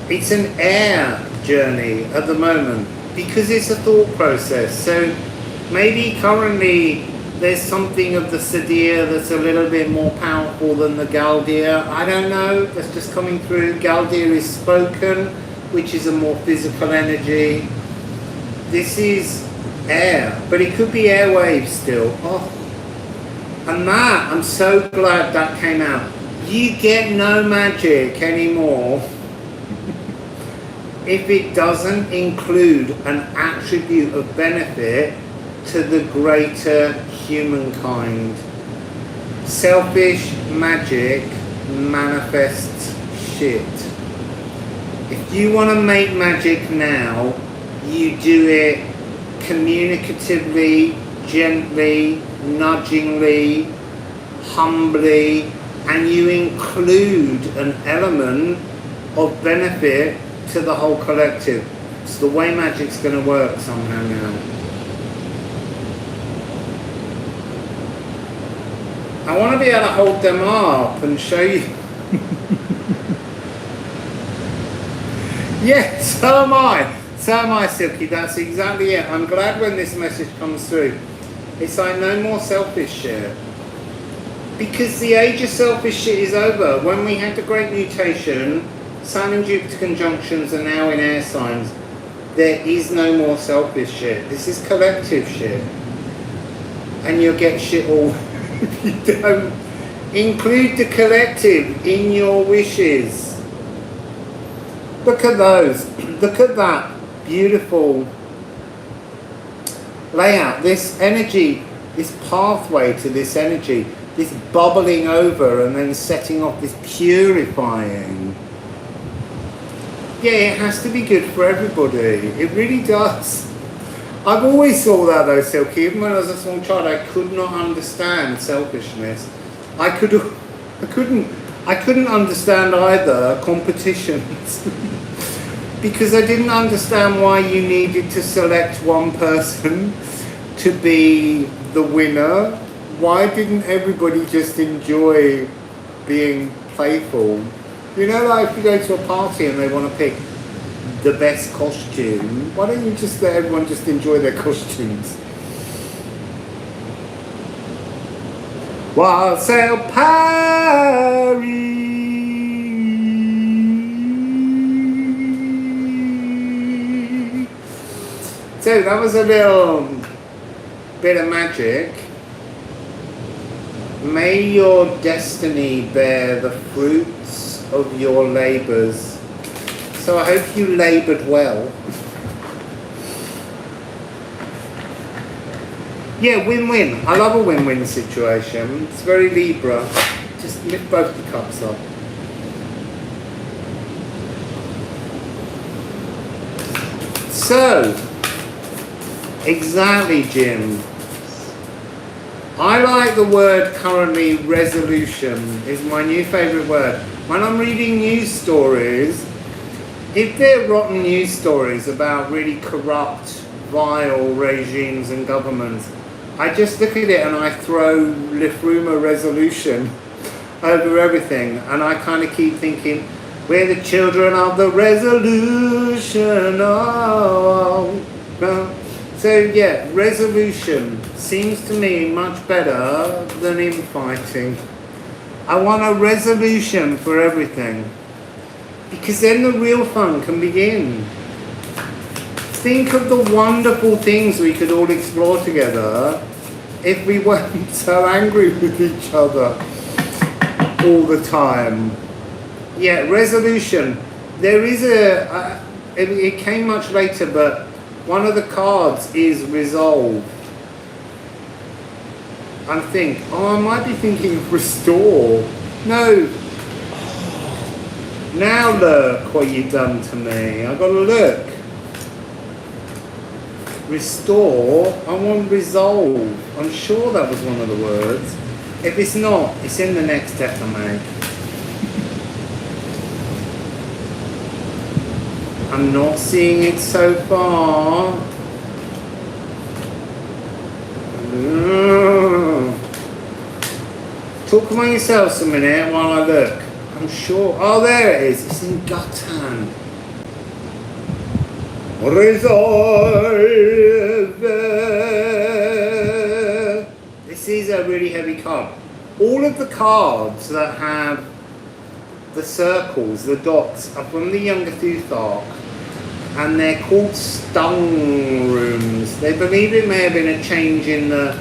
It's an air journey at the moment because it's a thought process. So maybe currently there's something of the Sadir that's a little bit more powerful than the Galdir. I don't know, that's just coming through. Galdir is spoken, which is a more physical energy. This is air, but it could be airwaves still. And that, I'm so glad that came out. You get no magic anymore if it doesn't include an attribute of benefit to the greater humankind. Selfish magic manifests shit. If you want to make magic now, you do it communicatively, gently, nudgingly, humbly, and you include an element of benefit to the whole collective. It's the way magic's going to work somehow now. I want to be able to hold them up and show you. Yeah, so am I. So am I, Silky. That's exactly it. I'm glad when this message comes through. It's like no more selfish shit. Because the age of selfish shit is over. When we had the Great Mutation, Sun and Jupiter conjunctions are now in air signs. There is no more selfish shit. This is collective shit. And you'll get shit all if you don't include the collective in your wishes. Look at those. Look at that beautiful layout. This energy, this pathway to this energy, this bubbling over and then setting off this purifying. Yeah, it has to be good for everybody. It really does. I've always thought that though, Silky. Even when I was a small child, I could not understand selfishness. I couldn't understand either competitions. Because I didn't understand why you needed to select one person to be the winner. Why didn't everybody just enjoy being playful? You know, like if you go to a party and they want to pick the best costume, why don't you just let everyone just enjoy their costumes? Wassail Paris. So that was a little bit of magic. May your destiny bear the fruits of your labours. So I hope you laboured well. Yeah, win-win. I love a win-win situation. It's very Libra. Just lift both the cups up. So, exactly, Jim. I like the word currently, resolution is my new favourite word. When I'm reading news stories, if they're rotten news stories about really corrupt, vile regimes and governments, I just look at it and I throw Liffruma resolution over everything, and I kind of keep thinking, we're the children of the resolution. Oh, no. So yeah, resolution seems to me much better than infighting. I want a resolution for everything, because then the real fun can begin. Think of the wonderful things we could all explore together if we weren't so angry with each other all the time. Yeah, resolution. There is it came much later, but one of the cards is resolve. I think, I might be thinking of restore. No. Now look what you've done to me. I've got to look. Restore, I want resolve. I'm sure that was one of the words. If it's not, it's in the next deck I make. I'm not seeing it so far. Talk among yourselves a minute while I look. I'm sure. Oh, there it is. It's in Guttan. Resolve. This is a really heavy card. All of the cards that have the circles, the dots, are from the Younger Tooth arc, and they're called stung rooms. They believe it may have been a change in the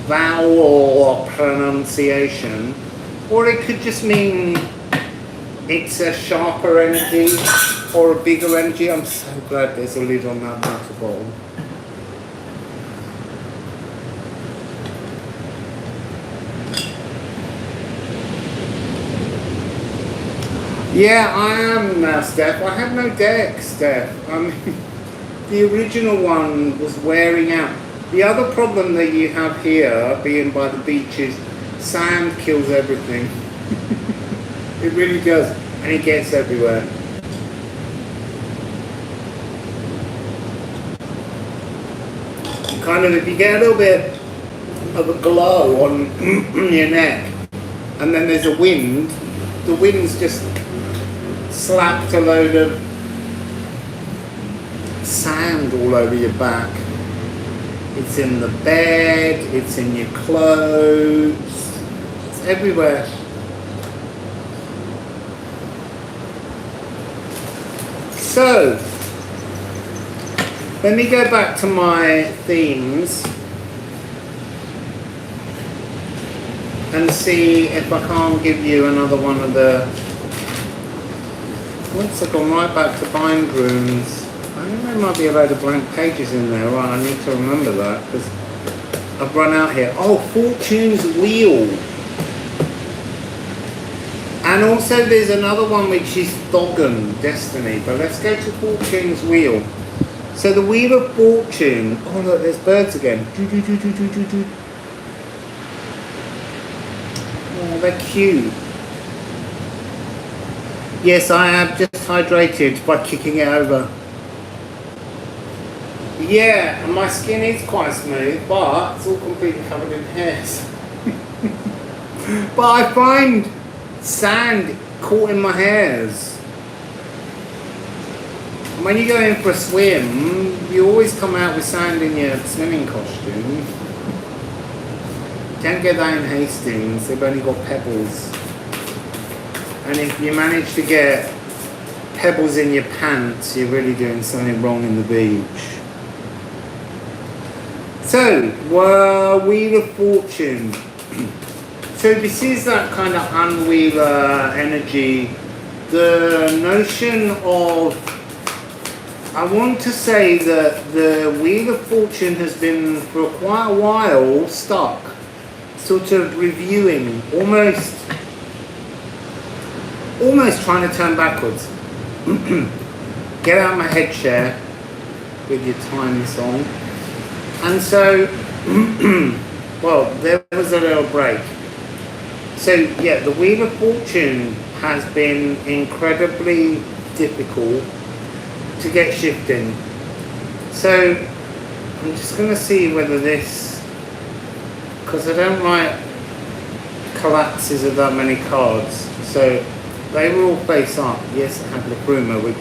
vowel pronunciation, or it could just mean it's a sharper energy or a bigger energy. I'm so glad there's a lid on that water bottle. Yeah, I am now, Steph. I have no deck, Steph. The original one was wearing out. The other problem that you have here, being by the beach, is sand kills everything. It really does, and it gets everywhere. Kind of, if you get a little bit of a glow on your neck, and then there's a wind. The wind's just slapped a load of sand all over your back. It's in the bed, it's in your clothes, it's everywhere. So, let me go back to my themes and see if I can't give you another one of the... Once I've gone right back to bind rooms. I think there might be a load of blank pages in there. Right, I need to remember that because I've run out here. Oh, Fortune's Wheel. And also there's another one which is Thogan, Destiny. But let's go to Fortune's Wheel. So the Wheel of Fortune. Oh look, there's birds again. Oh, they're cute. Yes, I have just hydrated by kicking it over. Yeah, and my skin is quite smooth, but it's all completely covered in hairs. But I find sand caught in my hairs. And when you go in for a swim, you always come out with sand in your swimming costume. Can't get that in Hastings, they've only got pebbles. And if you manage to get pebbles in your pants, you're really doing something wrong in the beach. So, Wheel of Fortune. So this is that kind of unwheeler energy. The notion of, I want to say that the Wheel of Fortune has been for quite a while stuck, sort of reviewing, almost trying to turn backwards. Get out of my head chair with your time song. And so, well, there was a little break. So yeah, the Wheel of Fortune has been incredibly difficult to get shifting. So I'm just going to see whether this, because I don't like collapses of that many cards. So they were all face up. Yes, I have Liffruma, which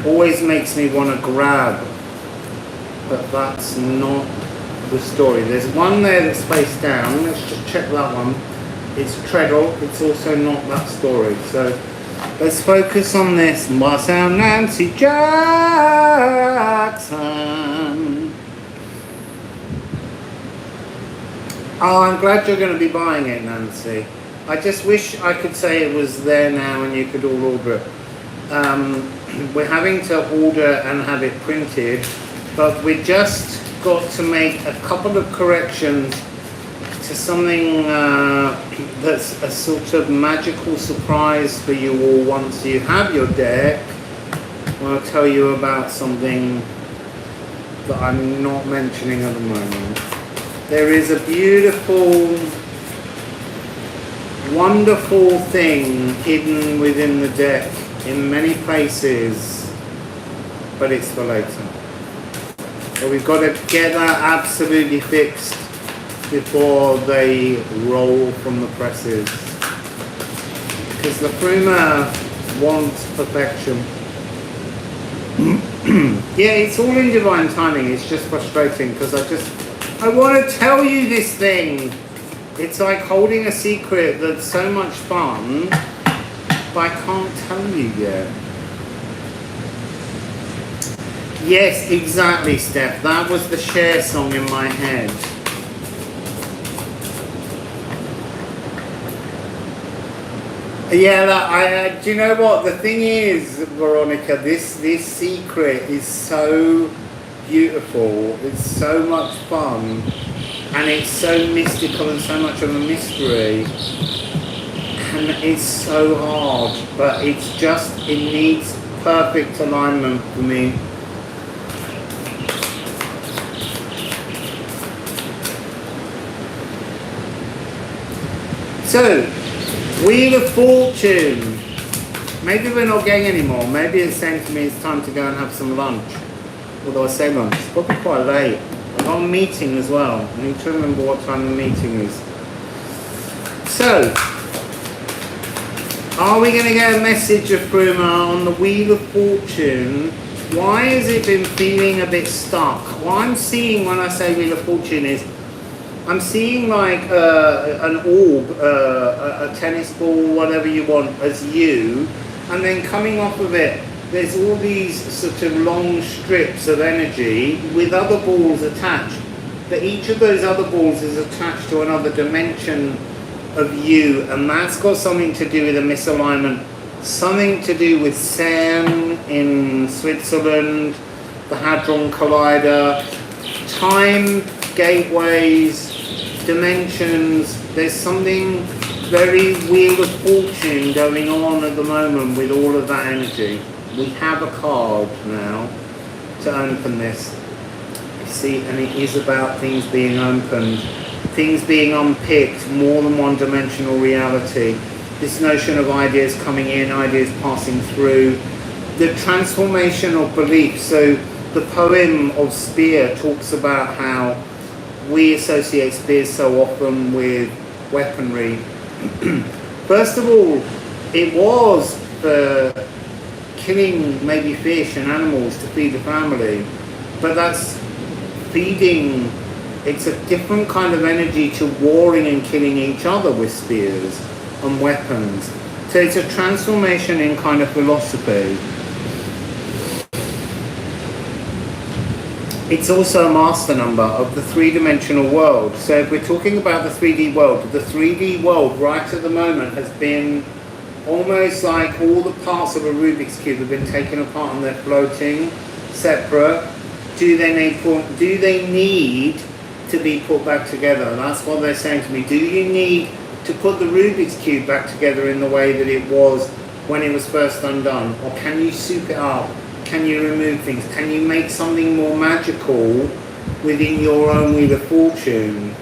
always makes me want to grab. But that's not the story. There's one there that's face down. Let's just check that one. It's Treadle. It's also not that story. So let's focus on this. Wassail Nancy Jackson. Oh, I'm glad you're going to be buying it, Nancy. I just wish I could say it was there now and you could all order it. We're having to order and have it printed. But we just got to make a couple of corrections to something that's a sort of magical surprise for you all once you have your deck. I'll tell you about something that I'm not mentioning at the moment. There is a beautiful, wonderful thing hidden within the deck in many places, but it's for later. So we've got to get that absolutely fixed before they roll from the presses. Because the Liffruma wants perfection. Yeah, it's all in divine timing. It's just frustrating because I want to tell you this thing. It's like holding a secret that's so much fun, but I can't tell you yet. Yes, exactly, Steph. That was the Cher song in my head. Yeah, do you know what? The thing is, Veronica, this secret is so beautiful. It's so much fun. And it's so mystical and so much of a mystery. And it's so hard. But it needs perfect alignment for me. So, Wheel of Fortune. Maybe we're not going anymore. Maybe it's saying to me it's time to go and have some lunch. Although I say lunch, it's probably quite late. I got a meeting as well. I need to remember what time the meeting is. So, are we going to get a message of Liffruma on the Wheel of Fortune? Why has it been feeling a bit stuck? What I'm seeing when I say Wheel of Fortune is, I'm seeing like an orb, a tennis ball, whatever you want, as you, and then coming off of it, there's all these sort of long strips of energy with other balls attached. But each of those other balls is attached to another dimension of you, and that's got something to do with a misalignment, something to do with CERN in Switzerland, the Hadron Collider, time gateways, dimensions. There's something very Wheel of Fortune going on at the moment with all of that energy. We have a card now to open this. You see, and it is about things being opened, things being unpicked, more than one dimensional reality. This notion of ideas coming in, ideas passing through, the transformation of belief. So the poem of Spear talks about how we associate spears so often with weaponry. First of all, it was for killing maybe fish and animals to feed the family, but that's feeding. It's a different kind of energy to warring and killing each other with spears and weapons. So it's a transformation in kind of philosophy. It's also a master number of the three-dimensional world. So if we're talking about the 3D world, the 3D world right at the moment has been almost like all the parts of a Rubik's Cube have been taken apart and they're floating separate. Do they need to be put back together? That's what they're saying to me. Do you need to put the Rubik's Cube back together in the way that it was when it was first undone? Or can you soup it up? Can you remove things? Can you make something more magical within your own Wheel of Fortune?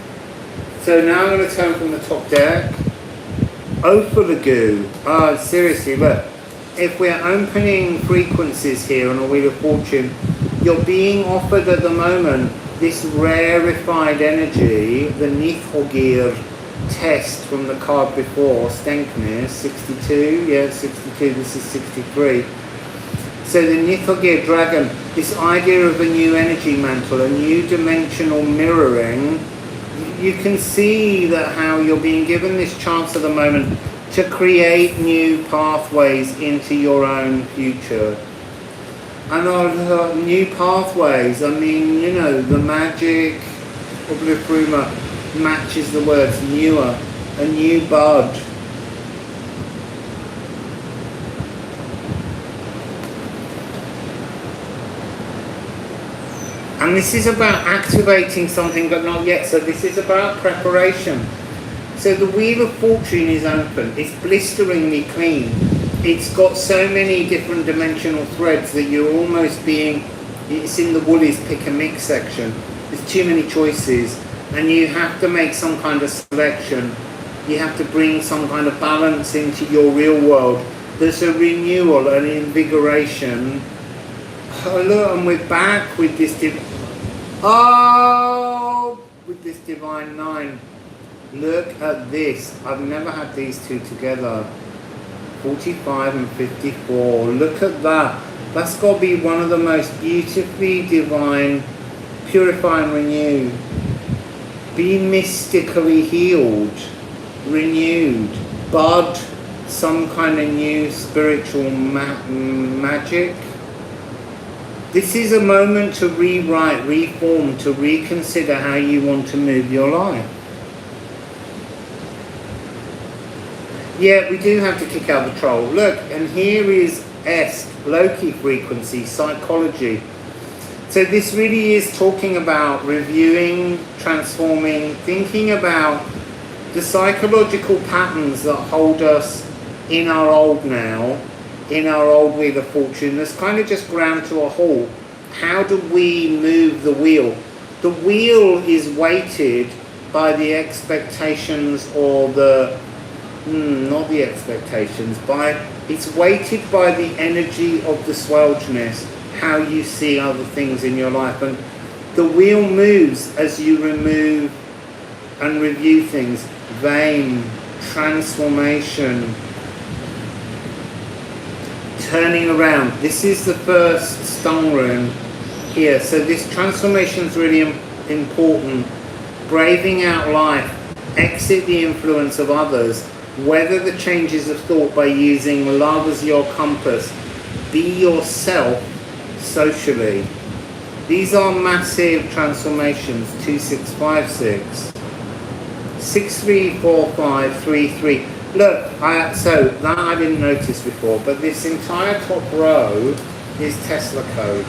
So now I'm going to turn from the top deck. Ophalagoo. Seriously, look. If we're opening frequencies here on a Wheel of Fortune, you're being offered at the moment this rarefied energy, the Nithogir test from the card before, Stenkner, 62, yeah, 62, this is 63. So the Nithogir dragon, this idea of a new energy mantle, a new dimensional mirroring, you can see that how you're being given this chance at the moment to create new pathways into your own future. And new pathways, I mean, you know, the magic of Liffruma matches the words newer, a new bud. And this is about activating something but not yet, so this is about preparation. So the Wheel of Fortune is open, it's blisteringly clean. It's got so many different dimensional threads that you're almost being, it's in the Woolies pick and mix section. There's too many choices and you have to make some kind of selection. You have to bring some kind of balance into your real world. There's a renewal, an invigoration. Oh look, and we're back with this with this Divine Nine. Look at this. I've never had these two together. 45 and 54. Look at that. That's got to be one of the most beautifully divine, purify and renew. Be mystically healed, renewed, bud some kind of new spiritual magic. This is a moment to rewrite, reform, to reconsider how you want to move your life. Yeah, we do have to kick out the troll. Look, and here is S, Loki frequency, psychology. So this really is talking about reviewing, transforming, thinking about the psychological patterns that hold us in our old now, in our old Wheel of Fortune, that's kind of just ground to a halt. How do we move the wheel? The wheel is weighted by the expectations or the, not the expectations, it's weighted by the energy of the swelledness, how you see other things in your life. And The wheel moves as you remove and review things. Vein, transformation, turning around. This is the first stone rune here. So this transformation is really important. Braving out life, exit the influence of others, weather the changes of thought by using love as your compass, be yourself socially. These are massive transformations. 2656, 634533. Look, so that I didn't notice before, but this entire top row is Tesla code.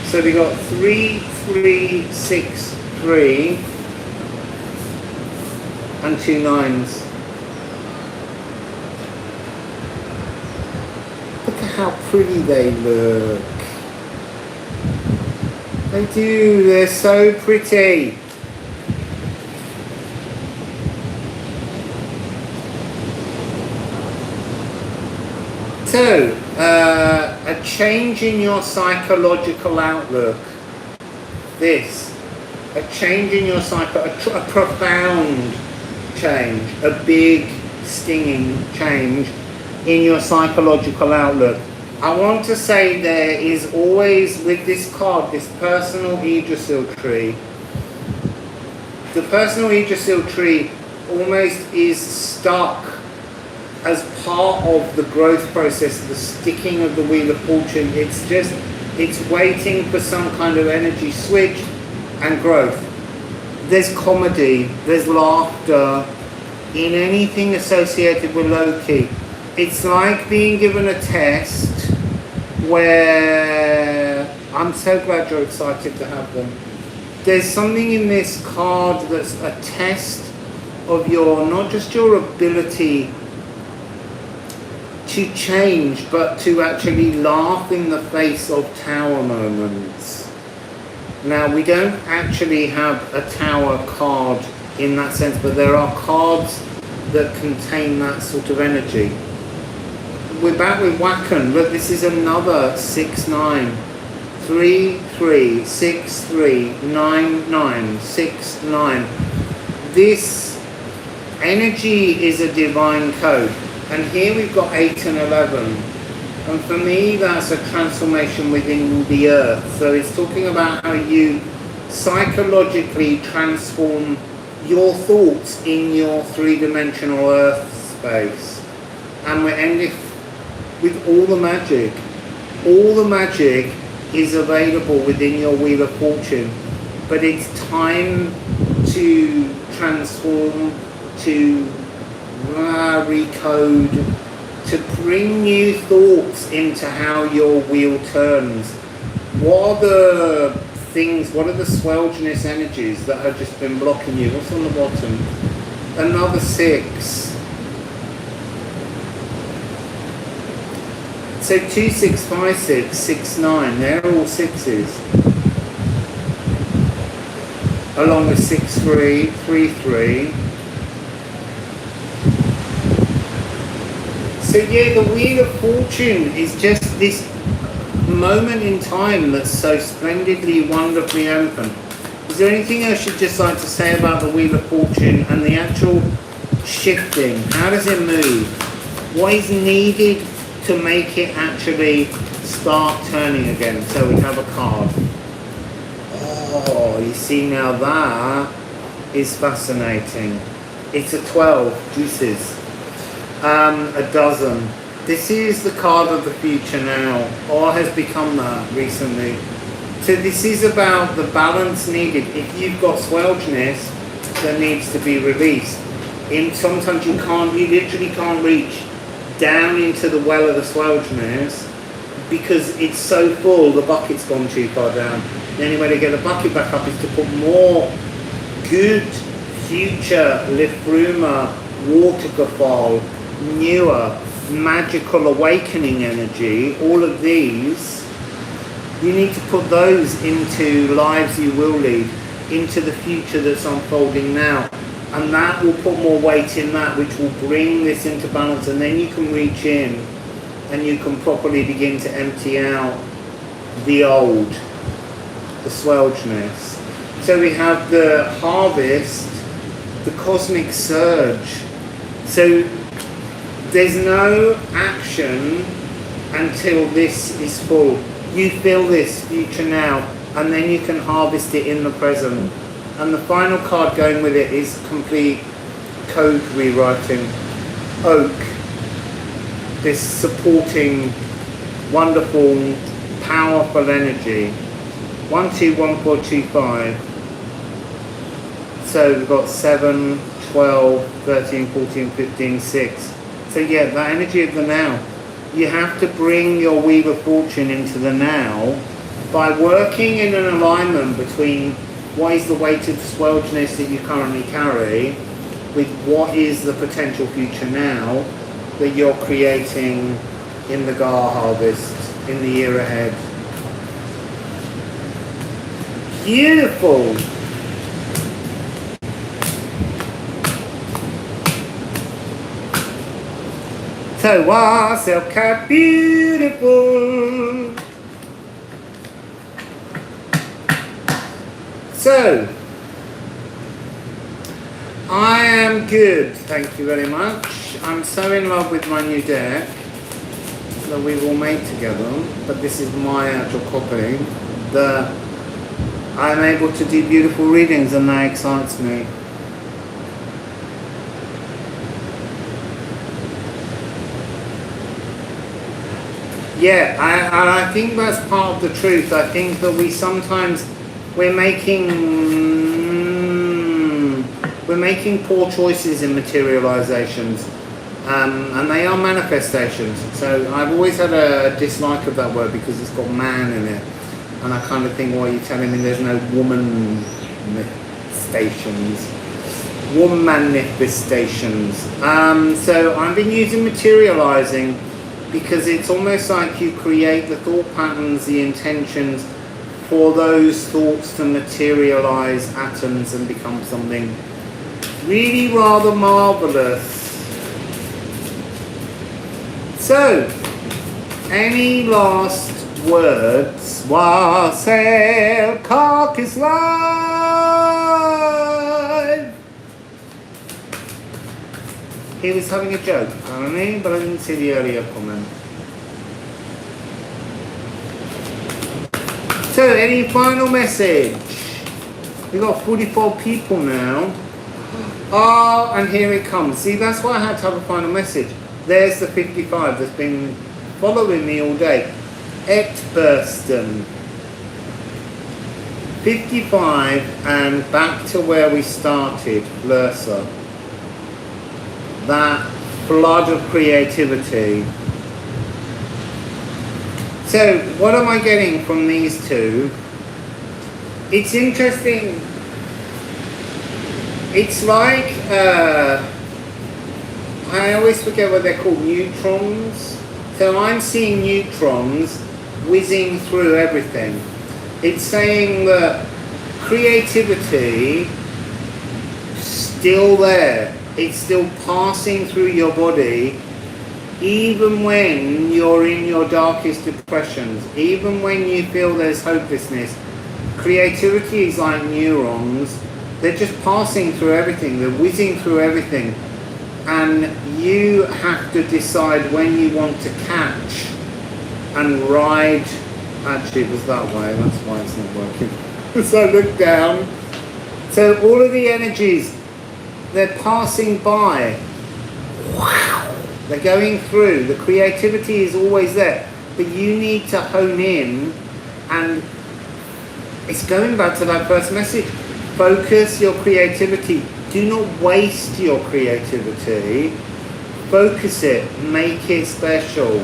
So we got 3363 and 2 9s. Look at how pretty they look. They do, they're so pretty. So, a change in your psychological outlook. This. A change in your a profound change. A big, stinging change in your psychological outlook. I want to say there is always, with this card, this personal Yggdrasil tree. The personal Yggdrasil tree almost is stuck as part of the growth process, the sticking of the Wheel of Fortune. It's waiting for some kind of energy switch and growth. There's comedy, there's laughter in anything associated with Loki. It's like being given a test where, I'm so glad you're excited to have them. There's something in this card that's a test of your, not just your ability to change, but to actually laugh in the face of tower moments. Now, we don't actually have a tower card in that sense, but there are cards that contain that sort of energy. We're back with Wacken. Look, this is another 6-9. 3-3-6-3-9-9-6-9. This energy is a divine code. And here we've got 8 and 11. And for me, that's a transformation within the earth. So it's talking about how you psychologically transform your thoughts in your three-dimensional earth space. And we're ending with all the magic. All the magic is available within your Wheel of Fortune. But it's time to transform, to recode, to bring new thoughts into how your wheel turns. What are the things, what are the swelginess energies that have just been blocking you? What's on the bottom? Another 6. So 2, 6, 5, 6, 6, 9, they're all 6s. Along with 6, 3, 3, 3. So yeah, the Wheel of Fortune is just this moment in time that's so splendidly, wonderfully open. Is there anything else you'd just like to say about the Wheel of Fortune and the actual shifting? How does it move? What is needed to make it actually start turning again? So we have a card. Oh, you see, now that is fascinating. It's a 12 juices. A dozen. This is the card of the future now, or has become that recently. So this is about the balance needed. If you've got swelginess that needs to be released, sometimes you literally can't reach down into the well of the swelginess because it's so full, the bucket's gone too far down. The only way to get the bucket back up is to put more good future Liffruma, waterfall, newer, magical awakening energy. All of these, you need to put those into lives you will lead, into the future that's unfolding now. And that will put more weight in that, which will bring this into balance, and then you can reach in and you can properly begin to empty out the old. the swelgeness. So we have the harvest, the cosmic surge. So there's no action until this is full. You feel this future now, and then you can harvest it in the present. And the final card going with it is complete code rewriting. Oak, this supporting, wonderful, powerful energy. 1, 2, 1, 4, 2, 5. So we've got 7, 12, 13, 14, 15, 6. So yeah, that energy of the now. You have to bring your Wheel of Fortune into the now by working in an alignment between what is the weighted swelgeness that you currently carry with what is the potential future now that you're creating in the Gar harvest, in the year ahead. Beautiful! So Wassail cat, beautiful! So, I am good, thank you very much. I'm so in love with my new deck that we will make together, but this is my actual copy, that I'm able to do beautiful readings, and that excites me. Yeah, I think that's part of the truth. I think that we sometimes we're making poor choices in materializations, and they are manifestations. So I've always had a dislike of that word because it's got man in it, and I kind of think, well, you're telling me there's no woman manifestations. Woman manifestations. So I've been using materializing because it's almost like you create the thought patterns, the intentions for those thoughts to materialize atoms and become something really rather marvelous. So, any last words? Wassail carcass live! He was having a joke, apparently, but I didn't see the earlier comment. So, any final message? We've got 44 people now. Oh, and here it comes. See, that's why I had to have a final message. There's the 55 that's been following me all day. Etbursten. 55 and back to where we started, Lursa. That flood of creativity. So, what am I getting from these two? It's interesting. It's like, I always forget what they're called, neutrons. So I'm seeing neutrons whizzing through everything. It's saying that creativity is still there. It's still passing through your body, even when you're in your darkest depressions, even when you feel there's hopelessness. Creativity is like neurons. They're just passing through everything. They're whizzing through everything. And you have to decide when you want to catch and ride. Actually, it was that way. That's why it's not working. So look down. So all of the energies, they're passing by. Wow. They're going through. The creativity is always there. But you need to hone in, and it's going back to that first message. Focus your creativity. Do not waste your creativity. Focus it. Make it special.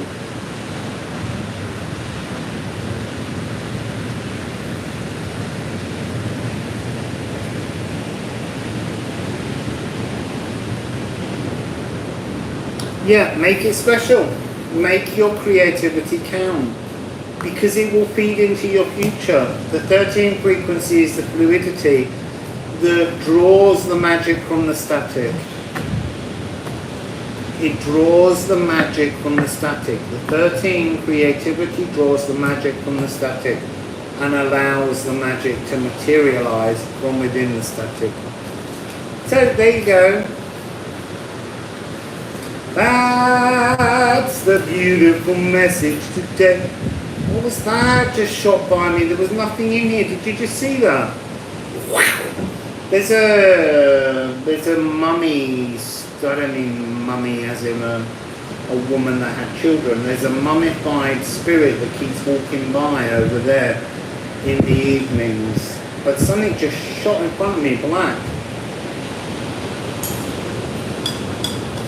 Yeah, make it special. Make your creativity count, because it will feed into your future. The 13th frequency is the fluidity that draws the magic from the static. It draws the magic from the static. The 13 creativity draws the magic from the static. and allows the magic to materialize from within the static. So there you go. That's the beautiful message today. What was that just shot by me? There was nothing in here. Did you just see that? Wow. There's a mummy. I don't mean mummy as in a woman that had children. There's a mummified spirit that keeps walking by over there in the evenings. But something just shot in front of me, black.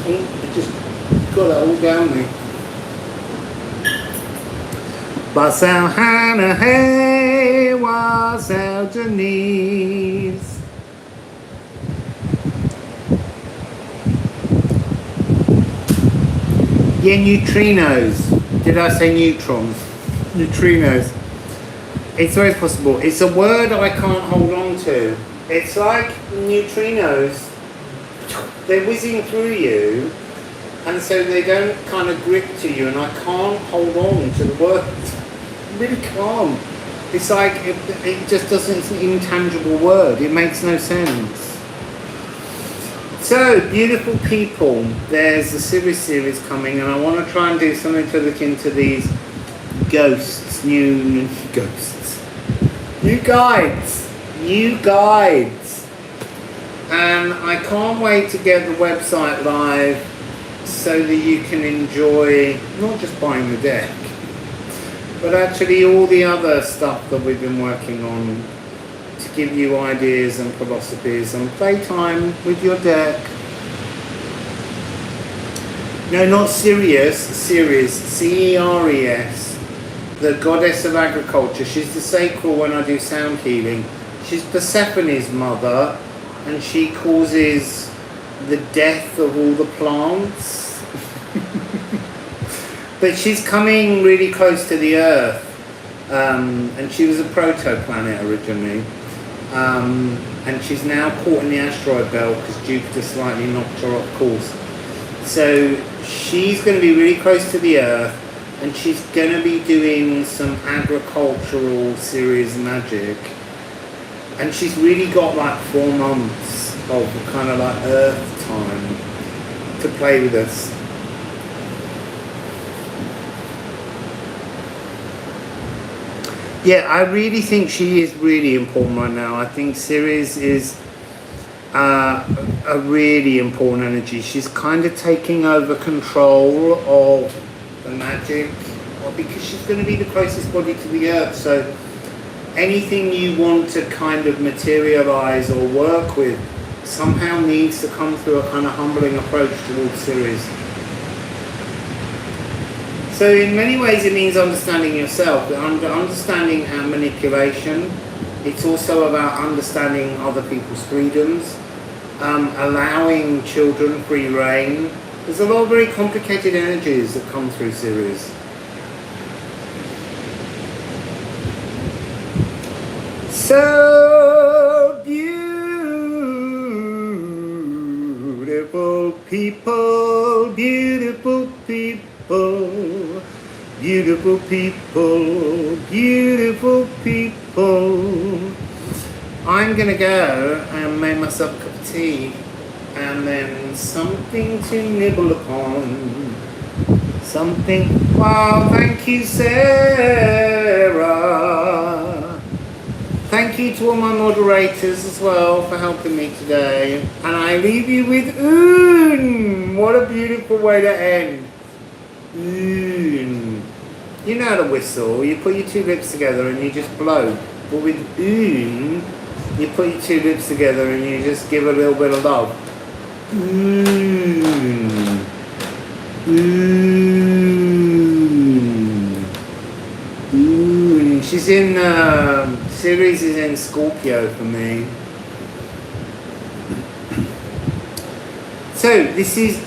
Oh, it just got it all down me. Wassail Hannah, hey, wassail Denise. Yeah, neutrinos. Did I say neutrons? Neutrinos. It's very possible. It's a word I can't hold on to. It's like neutrinos. They're whizzing through you, and so they don't kind of grip to you, and I can't hold on to the word. I really can't. It's like, it just doesn't, it's an intangible word. It makes no sense. So, beautiful people, there's the series coming, and I want to try and do something to look into these ghosts, new ghosts, new guides, and I can't wait to get the website live so that you can enjoy not just buying the deck, but actually all the other stuff that we've been working on to give you ideas and philosophies and playtime with your deck. No, not Ceres, C-E-R-E-S, the goddess of agriculture. She's the sacral when I do sound healing. She's Persephone's mother, and she causes the death of all the plants. But she's coming really close to the Earth, and she was a proto-planet originally, and she's now caught in the asteroid belt because Jupiter slightly knocked her off course. So she's going to be really close to the Earth, and she's going to be doing some agricultural series magic, and she's really got like 4 months of kind of like Earth time to play with us. Yeah, I really think she is really important right now. I think Ceres is a really important energy. She's kind of taking over control of the magic, because she's going to be the closest body to the Earth. So anything you want to kind of materialize or work with somehow needs to come through a kind of humbling approach towards Ceres. So in many ways it means understanding yourself, understanding our manipulation. It's also about understanding other people's freedoms, allowing children free reign. There's a lot of very complicated energies that come through Ceres. So beautiful people, beautiful people, beautiful people, beautiful people. I'm gonna go and make myself a cup of tea and then something to nibble upon. Something. Wow, thank you, Sarah. Thank you to all my moderators as well for helping me today. And I leave you with oon. What a beautiful way to end. Oon. You know how to whistle. You put your 2 lips together and you just blow. But with oon, you put your 2 lips together and you just give a little bit of love. Oon. Oon. Oon. She's in, Ceres is in Scorpio for me. So this is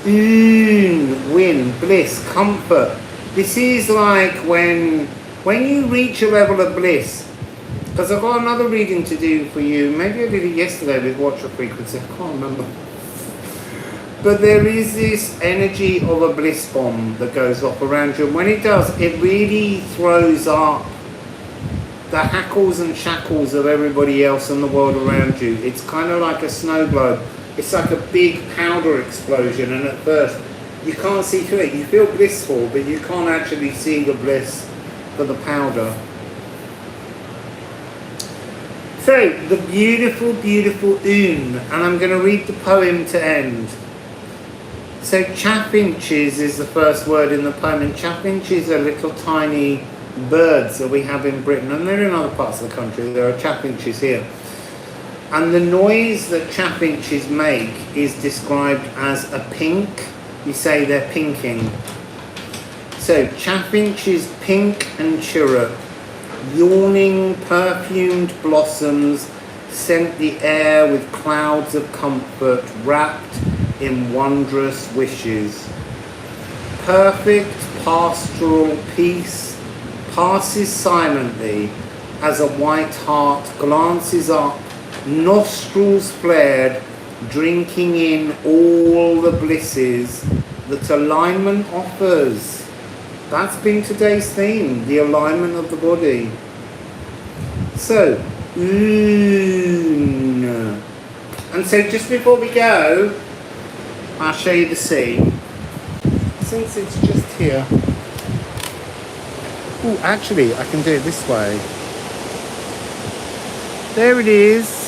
win, bliss, comfort. This is like when you reach a level of bliss. Because I've got another reading to do for you. Maybe I did it yesterday with Watch Your Frequency. I can't remember. But there is this energy of a bliss bomb that goes off around you. And when it does, it really throws up the hackles and shackles of everybody else in the world around you. It's kind of like a snow globe. It's like a big powder explosion, and at first you can't see through it. You feel blissful, but you can't actually see the bliss for the powder. So, the beautiful, beautiful Oon, and I'm going to read the poem to end. So, chaffinches is the first word in the poem, and chaffinches are little tiny birds that we have in Britain, and they're in other parts of the country. There are chaffinches here. And the noise that chaffinches make is described as a pink. You say they're pinking. So, chaffinches pink and chirrup. Yawning, perfumed blossoms scent the air with clouds of comfort wrapped in wondrous wishes. Perfect pastoral peace passes silently as a white hart glances up, nostrils flared, drinking in all the blisses that alignment offers. That's been today's theme, the alignment of the body. So, Oon. And so just before we go, I'll show you the sea. Since it's just here. Oh, actually, I can do it this way. There it is.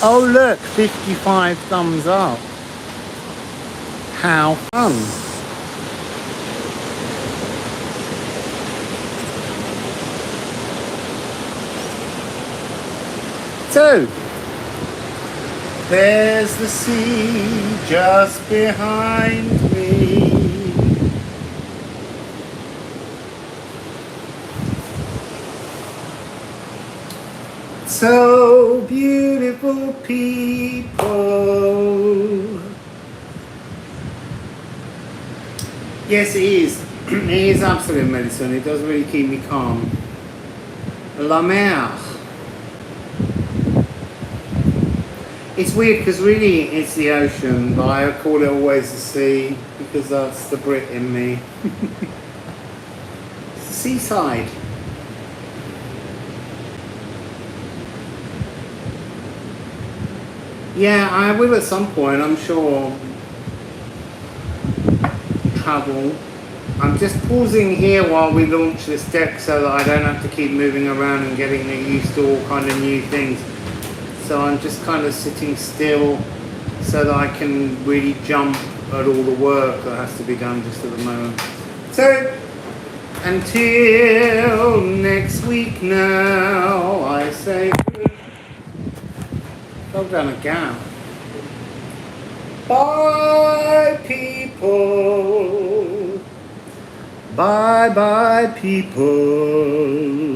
Oh look, 55 thumbs up. How fun. So, there's the sea just behind me. So beautiful people. Yes, it is. It is absolute medicine. It does really keep me calm. La mer. It's weird because really it's the ocean, but I call it always the sea because that's the Brit in me. It's the seaside. Yeah, I will at some point, I'm sure. Travel. I'm just pausing here while we launch this deck so that I don't have to keep moving around and getting used to all kind of new things. So I'm just kind of sitting still so that I can really jump at all the work that has to be done just at the moment. So, until next week now, I say... Fell down a gap. Bye, people. Bye, bye, people.